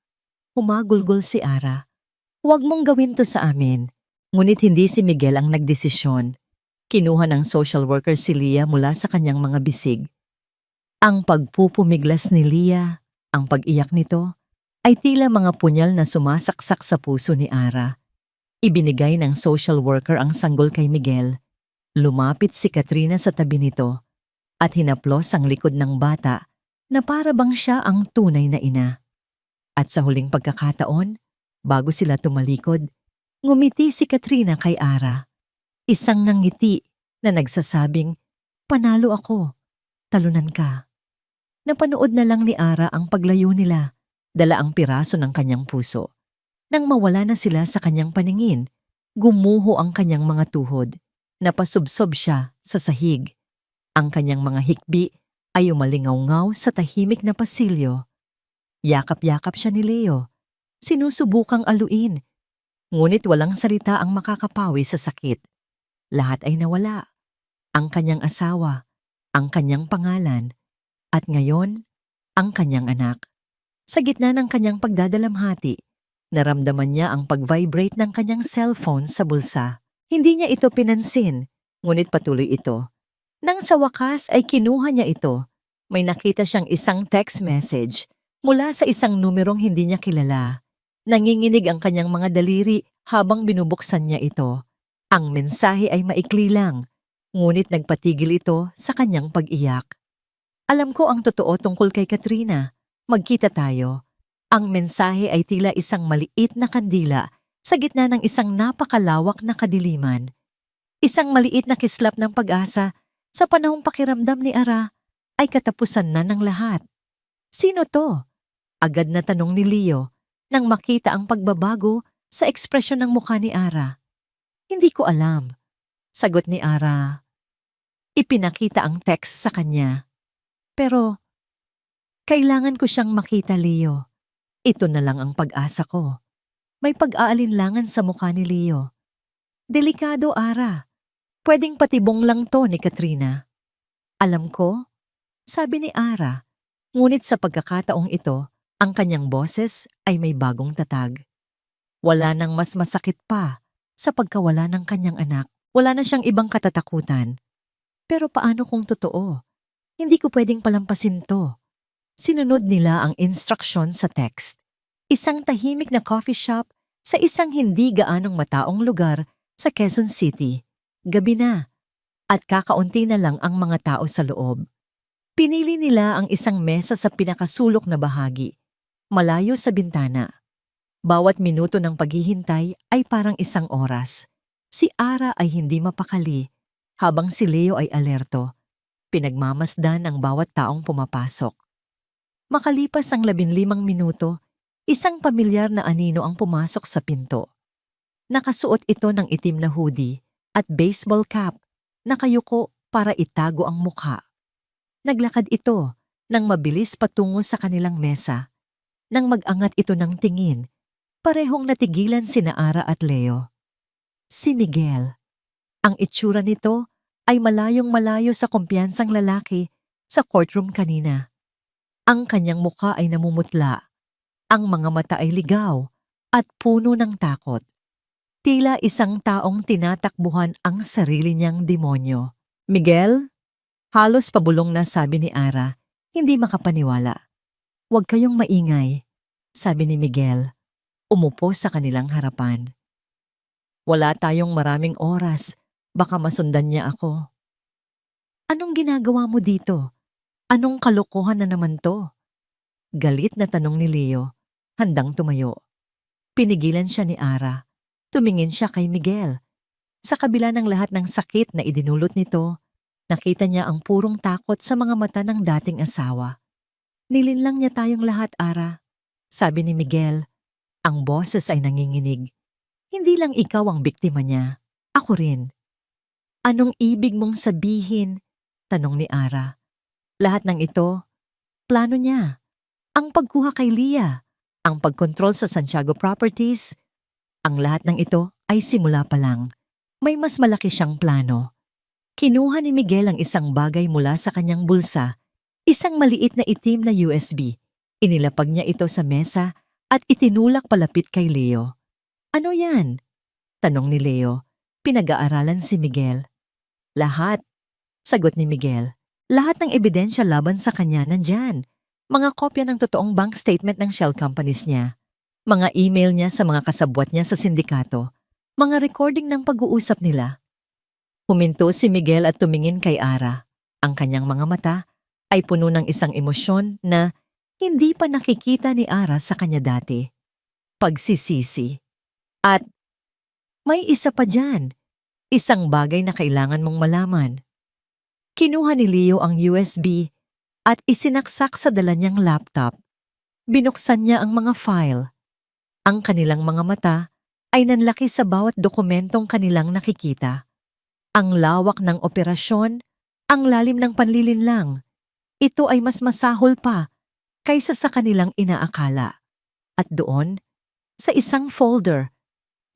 Humagulgol si Ara. "Huwag mong gawin to sa amin." Ngunit hindi si Miguel ang nagdesisyon. Kinuha ng social worker si Leah mula sa kanyang mga bisig. Ang pagpupumiglas ni Leah, ang pag-iyak nito, ay tila mga punyal na sumasaksak sa puso ni Ara. Ibinigay ng social worker ang sanggol kay Miguel. Lumapit si Katrina sa tabi nito at hinaplos ang likod ng bata na para bang siya ang tunay na ina. At sa huling pagkakataon, bago sila tumalikod, ngumiti si Katrina kay Ara. Isang ngangiti na nagsasabing, "Panalo ako, talunan ka." Napanood na lang ni Ara ang paglayo nila, dala ang piraso ng kanyang puso. Nang mawala na sila sa kanyang paningin, gumuho ang kanyang mga tuhod. Napasubsob siya sa sahig. Ang kanyang mga hikbi ay umalingaw-ngaw sa tahimik na pasilyo. Yakap-yakap siya ni Leo. Sinusubukang aluin, ngunit walang salita ang makakapawi sa sakit. Lahat ay nawala. Ang kanyang asawa, ang kanyang pangalan, at ngayon, ang kanyang anak. Sa gitna ng kanyang pagdadalamhati, naramdaman niya ang pag-vibrate ng kanyang cellphone sa bulsa. Hindi niya ito pinansin, ngunit patuloy ito. Nang sa wakas ay kinuha niya ito, may nakita siyang isang text message mula sa isang numerong hindi niya kilala. Nanginginig ang kanyang mga daliri habang binubuksan niya ito. Ang mensahe ay maikli lang, ngunit nagpatigil ito sa kanyang pag-iyak. "Alam ko ang totoo tungkol kay Katrina. Magkita tayo." Ang mensahe ay tila isang maliit na kandila sa gitna ng isang napakalawak na kadiliman. Isang maliit na kislap ng pag-asa sa panahong pakiramdam ni Ara ay katapusan na ng lahat. "Sino to?" Agad na tanong ni Leo nang makita ang pagbabago sa ekspresyon ng mukha ni Ara. "Hindi ko alam," sagot ni Ara. Ipinakita ang text sa kanya. "Pero, kailangan ko siyang makita, Leo. Ito na lang ang pag-asa ko." May pag-aalinlangan sa mukha ni Leo. "Delikado, Ara. Pwedeng patibong lang to ni Katrina." "Alam ko," sabi ni Ara. Ngunit sa pagkakataong ito, ang kanyang boses ay may bagong tatag. Wala nang mas masakit pa sa pagkawala ng kanyang anak. Wala na siyang ibang katatakutan. "Pero paano kung totoo? Hindi ko pwedeng palampasin to." Sinunod nila ang instruksyon sa text. Isang tahimik na coffee shop sa isang hindi gaanong mataong lugar sa Quezon City. Gabi na, at kakaunti na lang ang mga tao sa loob. Pinili nila ang isang mesa sa pinakasulok na bahagi, malayo sa bintana. Bawat minuto ng paghihintay ay parang isang oras. Si Ara ay hindi mapakali, habang si Leo ay alerto. Pinagmamasdan ang bawat taong pumapasok. Makalipas ang 15 minuto, isang pamilyar na anino ang pumasok sa pinto. Nakasuot ito ng itim na hoodie at baseball cap, nakayuko para itago ang mukha. Naglakad ito nang mabilis patungo sa kanilang mesa. Nang mag-angat ito ng tingin, parehong natigilan sina Ara at Leo. Si Miguel. Ang itsura nito ay malayong malayo sa kumpiyansang lalaki sa courtroom kanina. Ang kanyang mukha ay namumutla. Ang mga mata ay ligaw at puno ng takot. Tila isang taong tinatakbuhan ang sarili niyang demonyo. "Miguel?" Halos pabulong na sabi ni Ara, hindi makapaniwala. "Huwag kayong maingay," sabi ni Miguel. Umupo sa kanilang harapan. "Wala tayong maraming oras. Baka masundan niya ako." "Anong ginagawa mo dito? Anong kalokohan na naman to?" Galit na tanong ni Leo, handang tumayo. Pinigilan siya ni Ara. Tumingin siya kay Miguel. Sa kabila ng lahat ng sakit na idinulot nito, nakita niya ang purong takot sa mga mata ng dating asawa. "Nilinlang niya tayong lahat, Ara," sabi ni Miguel. Ang boses ay nanginginig. "Hindi lang ikaw ang biktima niya. Ako rin." "Anong ibig mong sabihin?" tanong ni Ara. "Lahat ng ito, plano niya. Ang pagkuha kay Leah, ang pagkontrol sa Santiago Properties, ang lahat ng ito ay simula pa lang. May mas malaki siyang plano." Kinuha ni Miguel ang isang bagay mula sa kanyang bulsa, isang maliit na itim na USB. Inilapag niya ito sa mesa at itinulak palapit kay Leo. "Ano yan?" tanong ni Leo. Pinag-aaralan si Miguel. "Lahat," sagot ni Miguel. "Lahat ng ebidensya laban sa kanya nandyan. Mga kopya ng totoong bank statement ng shell companies niya. Mga email niya sa mga kasabwat niya sa sindikato. Mga recording ng pag-uusap nila." Huminto si Miguel at tumingin kay Ara. Ang kanyang mga mata ay puno ng isang emosyon na hindi pa nakikita ni Ara sa kanya dati. Pagsisisi. At may isa pa dyan. Isang bagay na kailangan mong malaman. Kinuha ni Leo ang USB at isinaksak sa dala niyang laptop. Binuksan niya ang mga file. Ang kanilang mga mata ay nanlaki sa bawat dokumentong kanilang nakikita. Ang lawak ng operasyon, ang lalim ng panlilinlang. Ito ay mas masahol pa kaysa sa kanilang inaakala. At doon, sa isang folder,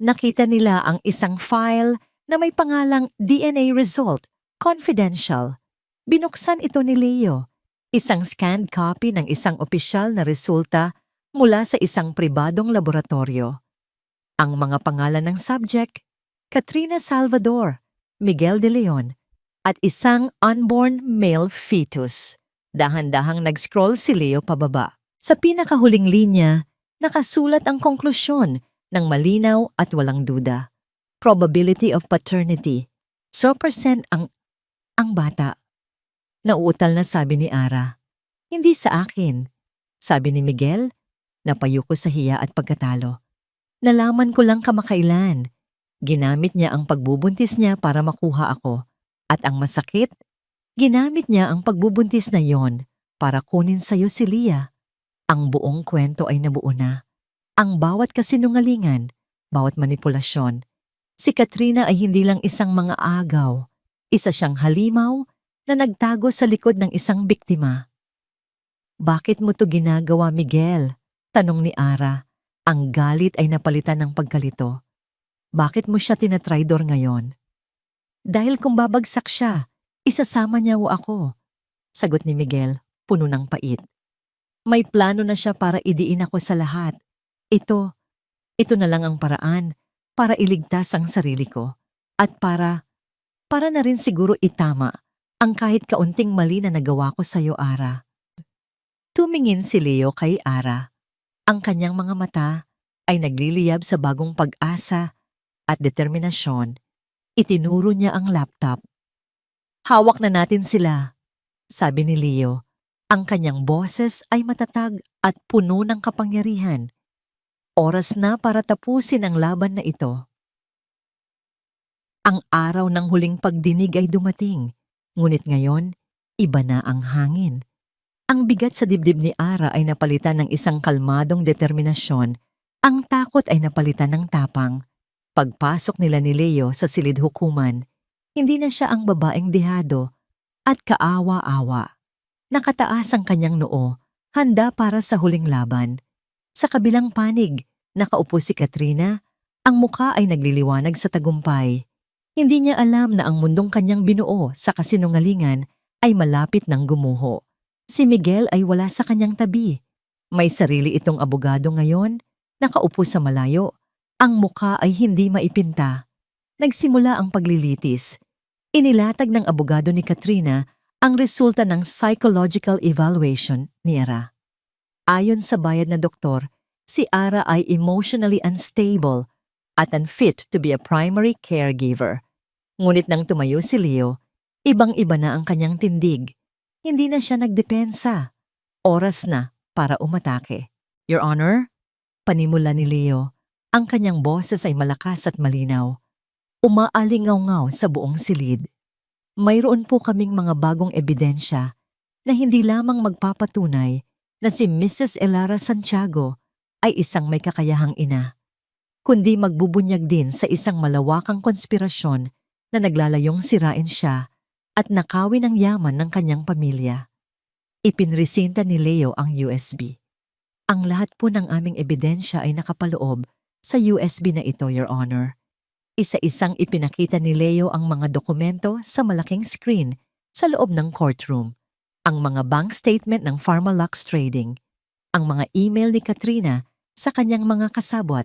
nakita nila ang isang file na may pangalang DNA Result, Confidential. Binuksan ito ni Leo, isang scanned copy ng isang opisyal na resulta mula sa isang pribadong laboratorio. Ang mga pangalan ng subject, Katrina Salvador, Miguel de Leon, at isang unborn male fetus. Dahan-dahang nag-scroll si Leo pababa. Sa pinakahuling linya, nakasulat ang konklusyon ng malinaw at walang duda. Probability of paternity. 0% ang bata. Nauutal na sabi ni Ara. Hindi sa akin. Sabi ni Miguel, napayuko sa hiya at pagkatalo. Nalaman ko lang kamakailan. Ginamit niya ang pagbubuntis niya para makuha ako. At ang masakit, ginamit niya ang pagbubuntis na yon para kunin sa'yo si Leah. Ang buong kwento ay nabuo na. Ang bawat kasinungalingan, bawat manipulasyon. Si Katrina ay hindi lang isang mga agaw. Isa siyang halimaw na nagtago sa likod ng isang biktima. Bakit mo to ginagawa, Miguel? Tanong ni Ara. Ang galit ay napalitan ng pagkalito. Bakit mo siya tinatraidor ngayon? Dahil kung babagsak siya, isasama niya ako. Sagot ni Miguel, puno ng pait. May plano na siya para idiin ako sa lahat. Ito na lang ang paraan para iligtas ang sarili ko. At para na rin siguro itama ang kahit kaunting mali na nagawa ko sa'yo, Ara. Tumingin si Leo kay Ara. Ang kanyang mga mata ay nagliliyab sa bagong pag-asa at determinasyon. Itinuro niya ang laptop. Hawak na natin sila, sabi ni Leo. Ang kanyang boses ay matatag at puno ng kapangyarihan. Oras na para tapusin ang laban na ito. Ang araw ng huling pagdinig ay dumating, ngunit ngayon, iba na ang hangin. Ang bigat sa dibdib ni Ara ay napalitan ng isang kalmadong determinasyon. Ang takot ay napalitan ng tapang. Pagpasok nila ni Leo sa silid hukuman, hindi na siya ang babaeng dehado at kaawa-awa. Nakataas ang kanyang noo, handa para sa huling laban. Sa kabilang panig, nakaupo si Katrina, ang muka ay nagliliwanag sa tagumpay. Hindi niya alam na ang mundong kanyang binuo sa kasinungalingan ay malapit ng gumuho. Si Miguel ay wala sa kanyang tabi. May sarili itong abogado ngayon, nakaupo sa malayo. Ang muka ay hindi maipinta. Nagsimula ang paglilitis. Inilatag ng abogado ni Katrina ang resulta ng psychological evaluation ni Ara. Ayon sa bayad na doktor, si Ara ay emotionally unstable at unfit to be a primary caregiver. Ngunit nang tumayo si Leo, ibang-iba na ang kanyang tindig. Hindi na siya nagdepensa. Oras na para umatake. Your Honor, panimula ni Leo. Ang kanyang boses ay malakas at malinaw. Umaalingaw-ngaw sa buong silid. Mayroon po kaming mga bagong ebidensya na hindi lamang magpapatunay na si Mrs. Elara Santiago ay isang may kakayahang ina, kundi magbubunyag din sa isang malawakang konspirasyon na naglalayong sirain siya at nakawin ang yaman ng kanyang pamilya. Ipinresinta ni Leo ang USB. Ang lahat po ng aming ebidensya ay nakapaloob sa USB na ito, Your Honor. Isa-isang ipinakita ni Leo ang mga dokumento sa malaking screen sa loob ng courtroom. Ang mga bank statement ng Pharmalux Trading, ang mga email ni Katrina sa kanyang mga kasabwat,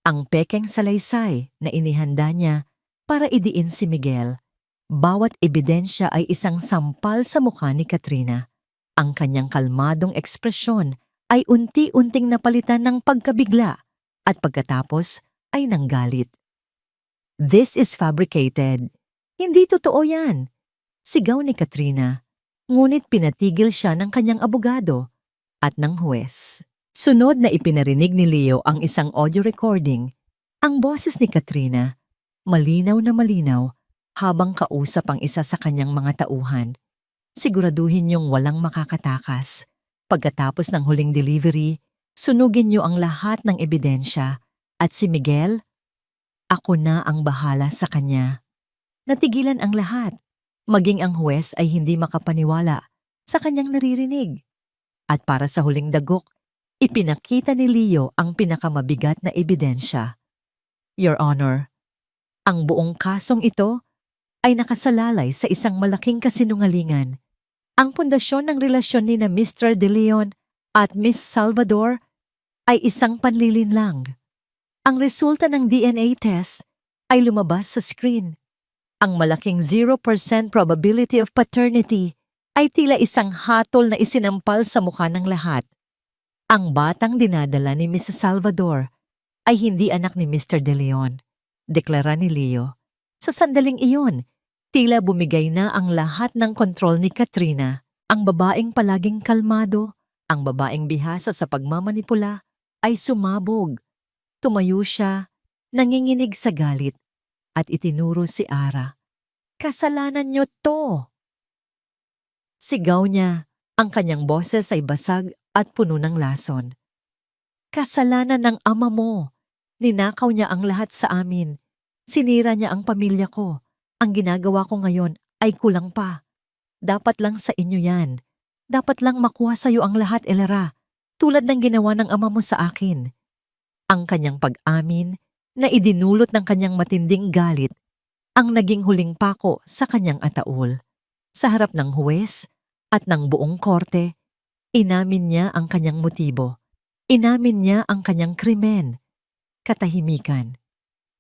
ang pekeng salaysay na inihanda niya para idiin si Miguel. Bawat ebidensya ay isang sampal sa mukha ni Katrina. Ang kanyang kalmadong ekspresyon ay unti-unting napalitan ng pagkabigla at pagkatapos ay nanggalit. This is fabricated. Hindi totoo yan. Sigaw ni Katrina. Ngunit pinatigil siya ng kanyang abogado at ng huwes. Sunod na ipinarinig ni Leo ang isang audio recording. Ang boses ni Katrina malinaw na malinaw habang kausap ang isa sa kanyang mga tauhan. Siguraduhin niyong walang makakatakas. Pagkatapos ng huling delivery, sunugin niyo ang lahat ng ebidensya at si Miguel, ako na ang bahala sa kanya. Natigilan ang lahat. Maging ang huwes ay hindi makapaniwala sa kanyang naririnig. At para sa huling dagok, ipinakita ni Leo ang pinakamabigat na ebidensya. Your Honor, ang buong kasong ito ay nakasalalay sa isang malaking kasinungalingan. Ang pundasyon ng relasyon ni na Mr. De Leon at Miss Salvador ay isang panlilinlang. Ang resulta ng DNA test ay lumabas sa screen. Ang malaking 0% probability of paternity ay tila isang hatol na isinampal sa mukha ng lahat. Ang batang dinadala ni Miss Salvador ay hindi anak ni Mr. De Leon, deklara ni Leo. Sa sandaling iyon, tila bumigay na ang lahat ng kontrol ni Katrina. Ang babaeng palaging kalmado, ang babaeng bihasa sa pagmamanipula, ay sumabog. Tumayo siya, nanginginig sa galit, at itinuro si Ara. Kasalanan niyo to! Sigaw niya, ang kanyang boses ay basag at puno ng lason. Kasalanan ng ama mo. Ninakaw niya ang lahat sa amin. Sinira niya ang pamilya ko. Ang ginagawa ko ngayon ay kulang pa. Dapat lang sa inyo yan. Dapat lang makuha sa iyo ang lahat, Elara, tulad ng ginawa ng ama mo sa akin. Ang kanyang pag-amin na idinulot ng kanyang matinding galit ang naging huling pako sa kanyang ataol. Sa harap ng huwes at ng buong korte, inamin niya ang kanyang motibo. Inamin niya ang kanyang krimen. Katahimikan.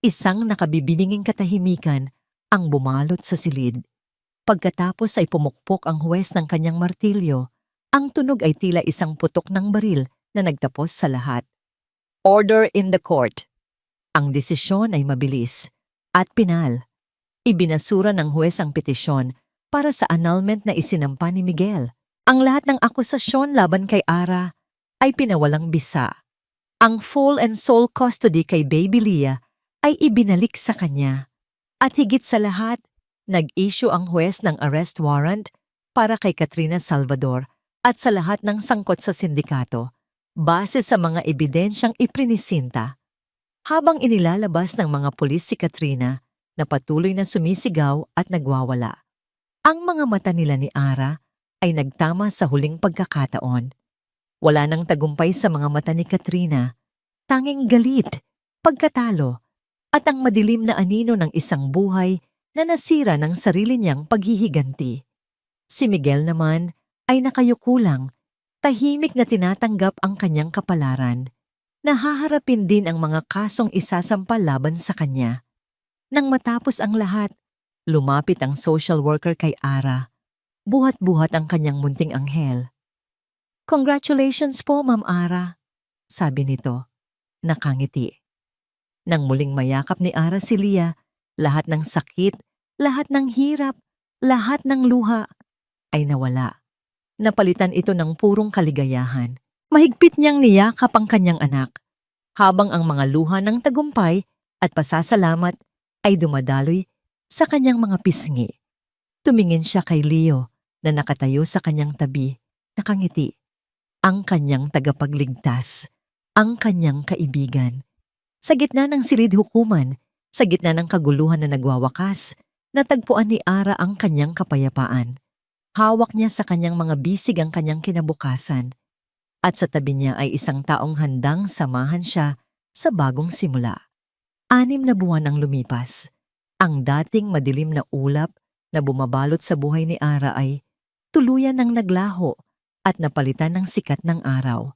Isang nakabibinging katahimikan ang bumalot sa silid. Pagkatapos ay pumukpok ang huwes ng kanyang martilyo. Ang tunog ay tila isang putok ng baril na nagtapos sa lahat. Order in the court. Ang desisyon ay mabilis at pinal. Ibinasura ng huwes ang petisyon para sa annulment na isinampa ni Miguel. Ang lahat ng akusasyon laban kay Ara ay pinawalang bisa. Ang full and sole custody kay Baby Leah ay ibinalik sa kanya. At higit sa lahat, nag-issue ang huwes ng arrest warrant para kay Katrina Salvador at sa lahat ng sangkot sa sindikato, base sa mga ebidensyang iprinisinta. Habang inilalabas ng mga pulis si Katrina, na patuloy na sumisigaw at nagwawala. Ang mga mata nila ni Ara ay nagtama sa huling pagkakataon. Wala nang tagumpay sa mga mata ni Katrina, tanging galit, pagkatalo, at ang madilim na anino ng isang buhay na nasira ng sarili niyang paghihiganti. Si Miguel naman ay nakayukulang, tahimik na tinatanggap ang kanyang kapalaran. Nahaharapin din ang mga kasong isasampal laban sa kanya. Nang matapos ang lahat, lumapit ang social worker kay Ara. Buhat-buhat ang kanyang munting anghel. Congratulations po, Ma'am Ara, sabi nito. Nakangiti. Nang muling mayakap ni Ara si Leah, lahat ng sakit, lahat ng hirap, lahat ng luha ay nawala. Napalitan ito ng purong kaligayahan. Mahigpit niyang niyakap ang kanyang anak, habang ang mga luha ng tagumpay at pasasalamat ay dumadaloy sa kanyang mga pisngi. Tumingin siya kay Leo na nakatayo sa kanyang tabi, nakangiti. Ang kanyang tagapagligtas, ang kanyang kaibigan. Sa gitna ng silid hukuman, sa gitna ng kaguluhan na nagwawakas, natagpuan ni Ara ang kanyang kapayapaan. Hawak niya sa kanyang mga bisig ang kanyang kinabukasan. At sa tabi niya ay isang taong handang samahan siya sa bagong simula. 6 na buwan ang lumipas. Ang dating madilim na ulap na bumabalot sa buhay ni Ara ay tuluyan ng naglaho at napalitan ng sikat ng araw.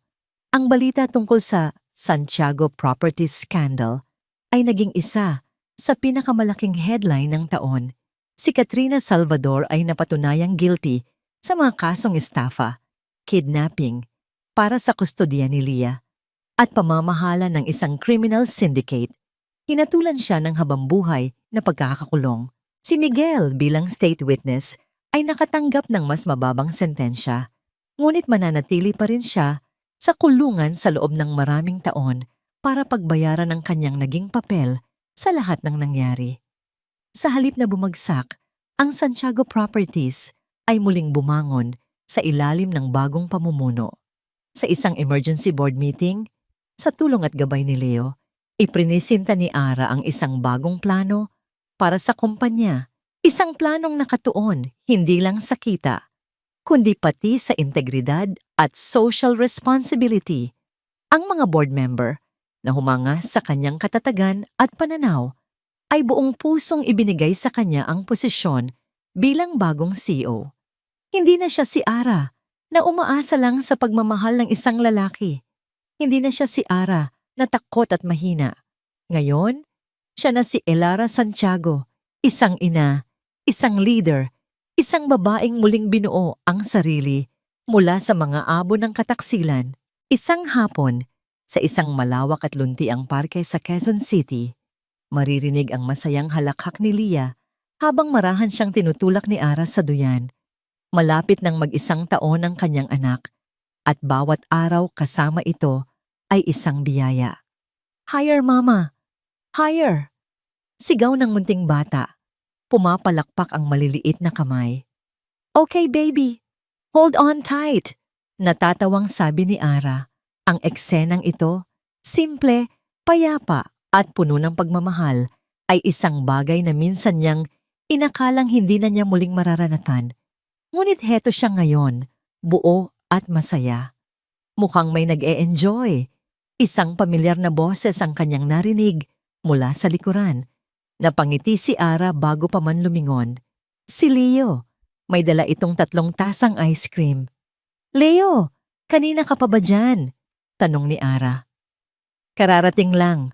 Ang balita tungkol sa Santiago Properties Scandal ay naging isa sa pinakamalaking headline ng taon. Si Katrina Salvador ay napatunayang guilty sa mga kasong estafa, kidnapping, para sa kustodiya ni Leah, at pamamahala ng isang criminal syndicate. Hinatulan siya ng habambuhay na pagkakakulong. Si Miguel bilang state witness ay nakatanggap ng mas mababang sentensya, ngunit mananatili pa rin siya sa kulungan sa loob ng maraming taon para pagbayaran ng kanyang naging papel sa lahat ng nangyari. Sa halip na bumagsak, ang Santiago Properties ay muling bumangon sa ilalim ng bagong pamumuno. Sa isang emergency board meeting, sa tulong at gabay ni Leo, iprinisinta ni Ara ang isang bagong plano para sa kumpanya. Isang planong nakatuon hindi lang sa kita, kundi pati sa integridad at social responsibility. Ang mga board member na humanga sa kanyang katatagan at pananaw ay buong pusong ibinigay sa kanya ang posisyon bilang bagong CEO. Hindi na siya si Ara na umaasa lang sa pagmamahal ng isang lalaki. Hindi na siya si Ara na takot at mahina. Ngayon, siya na si Elara Santiago, isang ina, isang leader, isang babaeng muling binuo ang sarili mula sa mga abo ng kataksilan. Isang hapon, sa isang malawak at luntiang parke sa Quezon City, maririnig ang masayang halakhak ni Lia habang marahan siyang tinutulak ni Ara sa duyan. Malapit ng mag-isang taon ang kanyang anak at bawat araw kasama ito ay isang biyaya. "Higher, Mama! Higher!" Sigaw ng munting bata. Pumapalakpak ang maliliit na kamay. "Okay, baby. Hold on tight." Natatawang sabi ni Ara. Ang eksenang ito, simple, payapa at puno ng pagmamahal, ay isang bagay na minsan niyang inakalang hindi na niya muling mararanatan. Ngunit heto siya ngayon, buo at masaya. Mukhang may nag-e-enjoy. Isang pamilyar na boses ang kanyang narinig mula sa likuran. Napangiti si Ara bago pa man lumingon. Si Leo. May dala itong 3 tasang ice cream. "Leo, kanina ka pa ba dyan?" tanong ni Ara. "Kararating lang.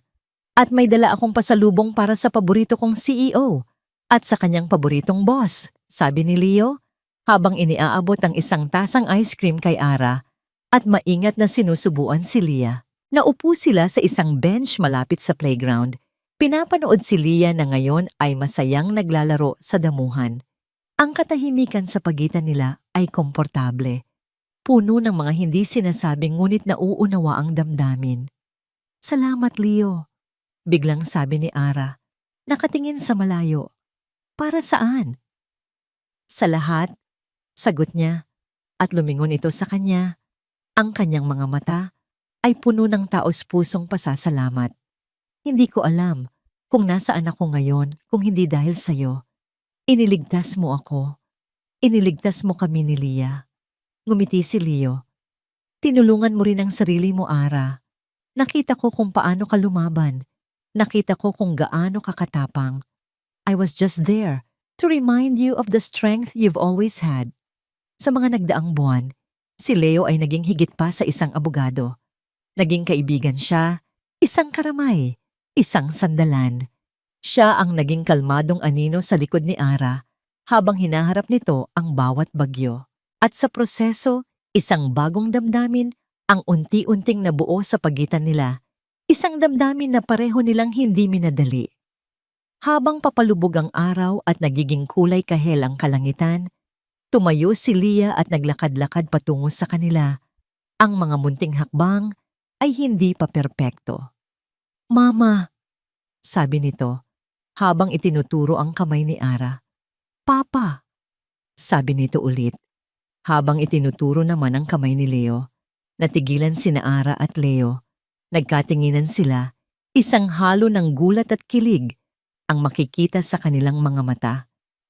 At may dala akong pasalubong para sa paborito kong CEO at sa kanyang paboritong boss," sabi ni Leo habang iniaabot ang isang tasang ice cream kay Ara at maingat na sinusubuan si Lia. Naupo sila sa isang bench malapit sa playground. Pinapanood si Lia na ngayon ay masayang naglalaro sa damuhan. Ang katahimikan sa pagitan nila ay komportable. Puno ng mga hindi sinasabing ngunit nauunawa ang damdamin. "Salamat, Leo," biglang sabi ni Ara, nakatingin sa malayo. "Para saan?" "Sa lahat," sagot niya, at lumingon ito sa kanya. Ang kanyang mga mata ay puno ng taos-pusong pasasalamat. "Hindi ko alam kung nasaan ako ngayon kung hindi dahil sa'yo. Iniligtas mo ako. Iniligtas mo kami ni Lia." Ngumiti si Leo. "Tinulungan mo rin ang sarili mo, Ara. Nakita ko kung paano ka lumaban. Nakita ko kung gaano ka katapang. I was just there to remind you of the strength you've always had." Sa mga nagdaang buwan, si Leo ay naging higit pa sa isang abogado. Naging kaibigan siya, isang karamay, isang sandalan. Siya ang naging kalmadong anino sa likod ni Ara habang hinaharap nito ang bawat bagyo. At sa proseso, isang bagong damdamin ang unti-unting nabuo sa pagitan nila. Isang damdamin na pareho nilang hindi minadali. Habang papalubog ang araw at nagiging kulay kahel ang kalangitan, tumayo si Lia at naglakad-lakad patungo sa kanila. Ang mga munting hakbang ay hindi pa perpekto. "Mama," sabi nito, habang itinuturo ang kamay ni Ara. "Papa," sabi nito ulit, habang itinuturo naman ang kamay ni Leo. Natigilan sina Ara at Leo. Nagkatinginan sila, isang halo ng gulat at kilig ang makikita sa kanilang mga mata.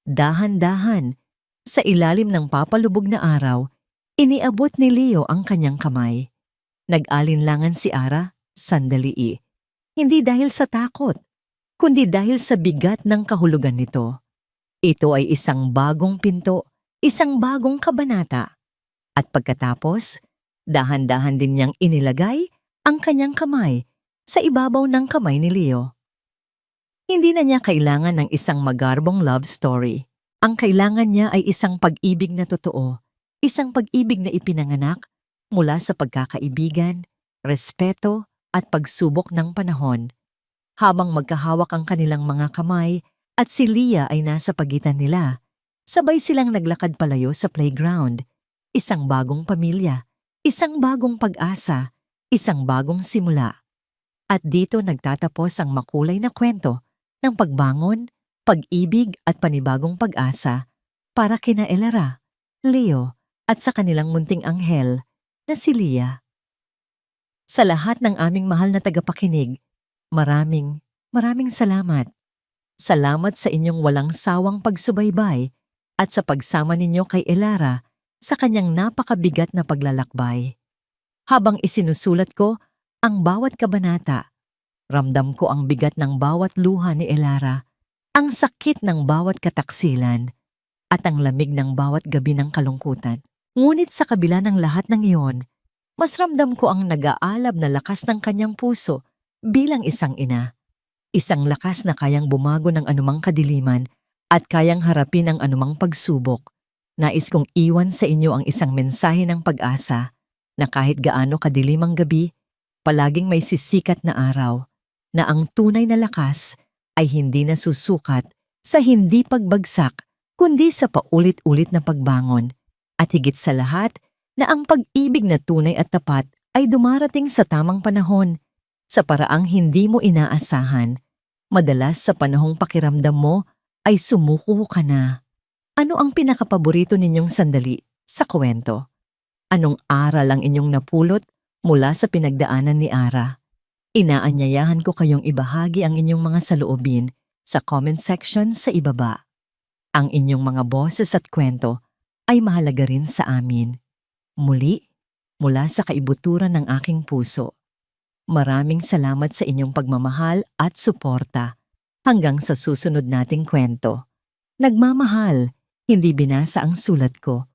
Dahan-dahan, sa ilalim ng papalubog na araw, iniabot ni Leo ang kanyang kamay. Nag-alinlangan si Ara, sandali. Hindi dahil sa takot, kundi dahil sa bigat ng kahulugan nito. Ito ay isang bagong pinto, isang bagong kabanata. At pagkatapos, dahan-dahan din niyang inilagay ang kanyang kamay sa ibabaw ng kamay ni Leo. Hindi na niya kailangan ng isang magarbong love story. Ang kailangan niya ay isang pag-ibig na totoo, isang pag-ibig na ipinanganak mula sa pagkakaibigan, respeto at pagsubok ng panahon. Habang magkahawak ang kanilang mga kamay at si Lia ay nasa pagitan nila, sabay silang naglakad palayo sa playground. Isang bagong pamilya, isang bagong pag-asa, isang bagong simula. At dito nagtatapos ang makulay na kwento ng pagbangon, pag-ibig at panibagong pag-asa para kina Elara, Leo at sa kanilang munting anghel na si Leah. Sa lahat ng aming mahal na tagapakinig, maraming salamat. Salamat sa inyong walang sawang pagsubaybay at sa pagsama ninyo kay Elara sa kanyang napakabigat na paglalakbay. Habang isinusulat ko ang bawat kabanata, ramdam ko ang bigat ng bawat luha ni Elara, ang sakit ng bawat kataksilan, at ang lamig ng bawat gabi ng kalungkutan. Ngunit sa kabila ng lahat ng iyon, mas ramdam ko ang nag-aalab na lakas ng kanyang puso bilang isang ina. Isang lakas na kayang bumago ng anumang kadiliman at kayang harapin ang anumang pagsubok. Nais kong iwan sa inyo ang isang mensahe ng pag-asa na kahit gaano kadilim ang gabi, palaging may sisikat na araw, na ang tunay na lakas ay hindi nasusukat sa hindi pagbagsak kundi sa paulit-ulit na pagbangon, at higit sa lahat na ang pag-ibig na tunay at tapat ay dumarating sa tamang panahon, sa paraang hindi mo inaasahan. Madalas sa panahong pakiramdam mo ay sumuko ka na. Ano ang pinakapaborito ninyong sandali sa kwento? Anong aral ang inyong napulot mula sa pinagdaanan ni Ara? Inaanyayahan ko kayong ibahagi ang inyong mga saloobin sa comment section sa ibaba. Ang inyong mga boses at kwento ay mahalaga rin sa amin. Muli, mula sa kaibuturan ng aking puso, maraming salamat sa inyong pagmamahal at suporta. Hanggang sa susunod nating kwento. Nagmamahal, hindi binasa ang sulat ko.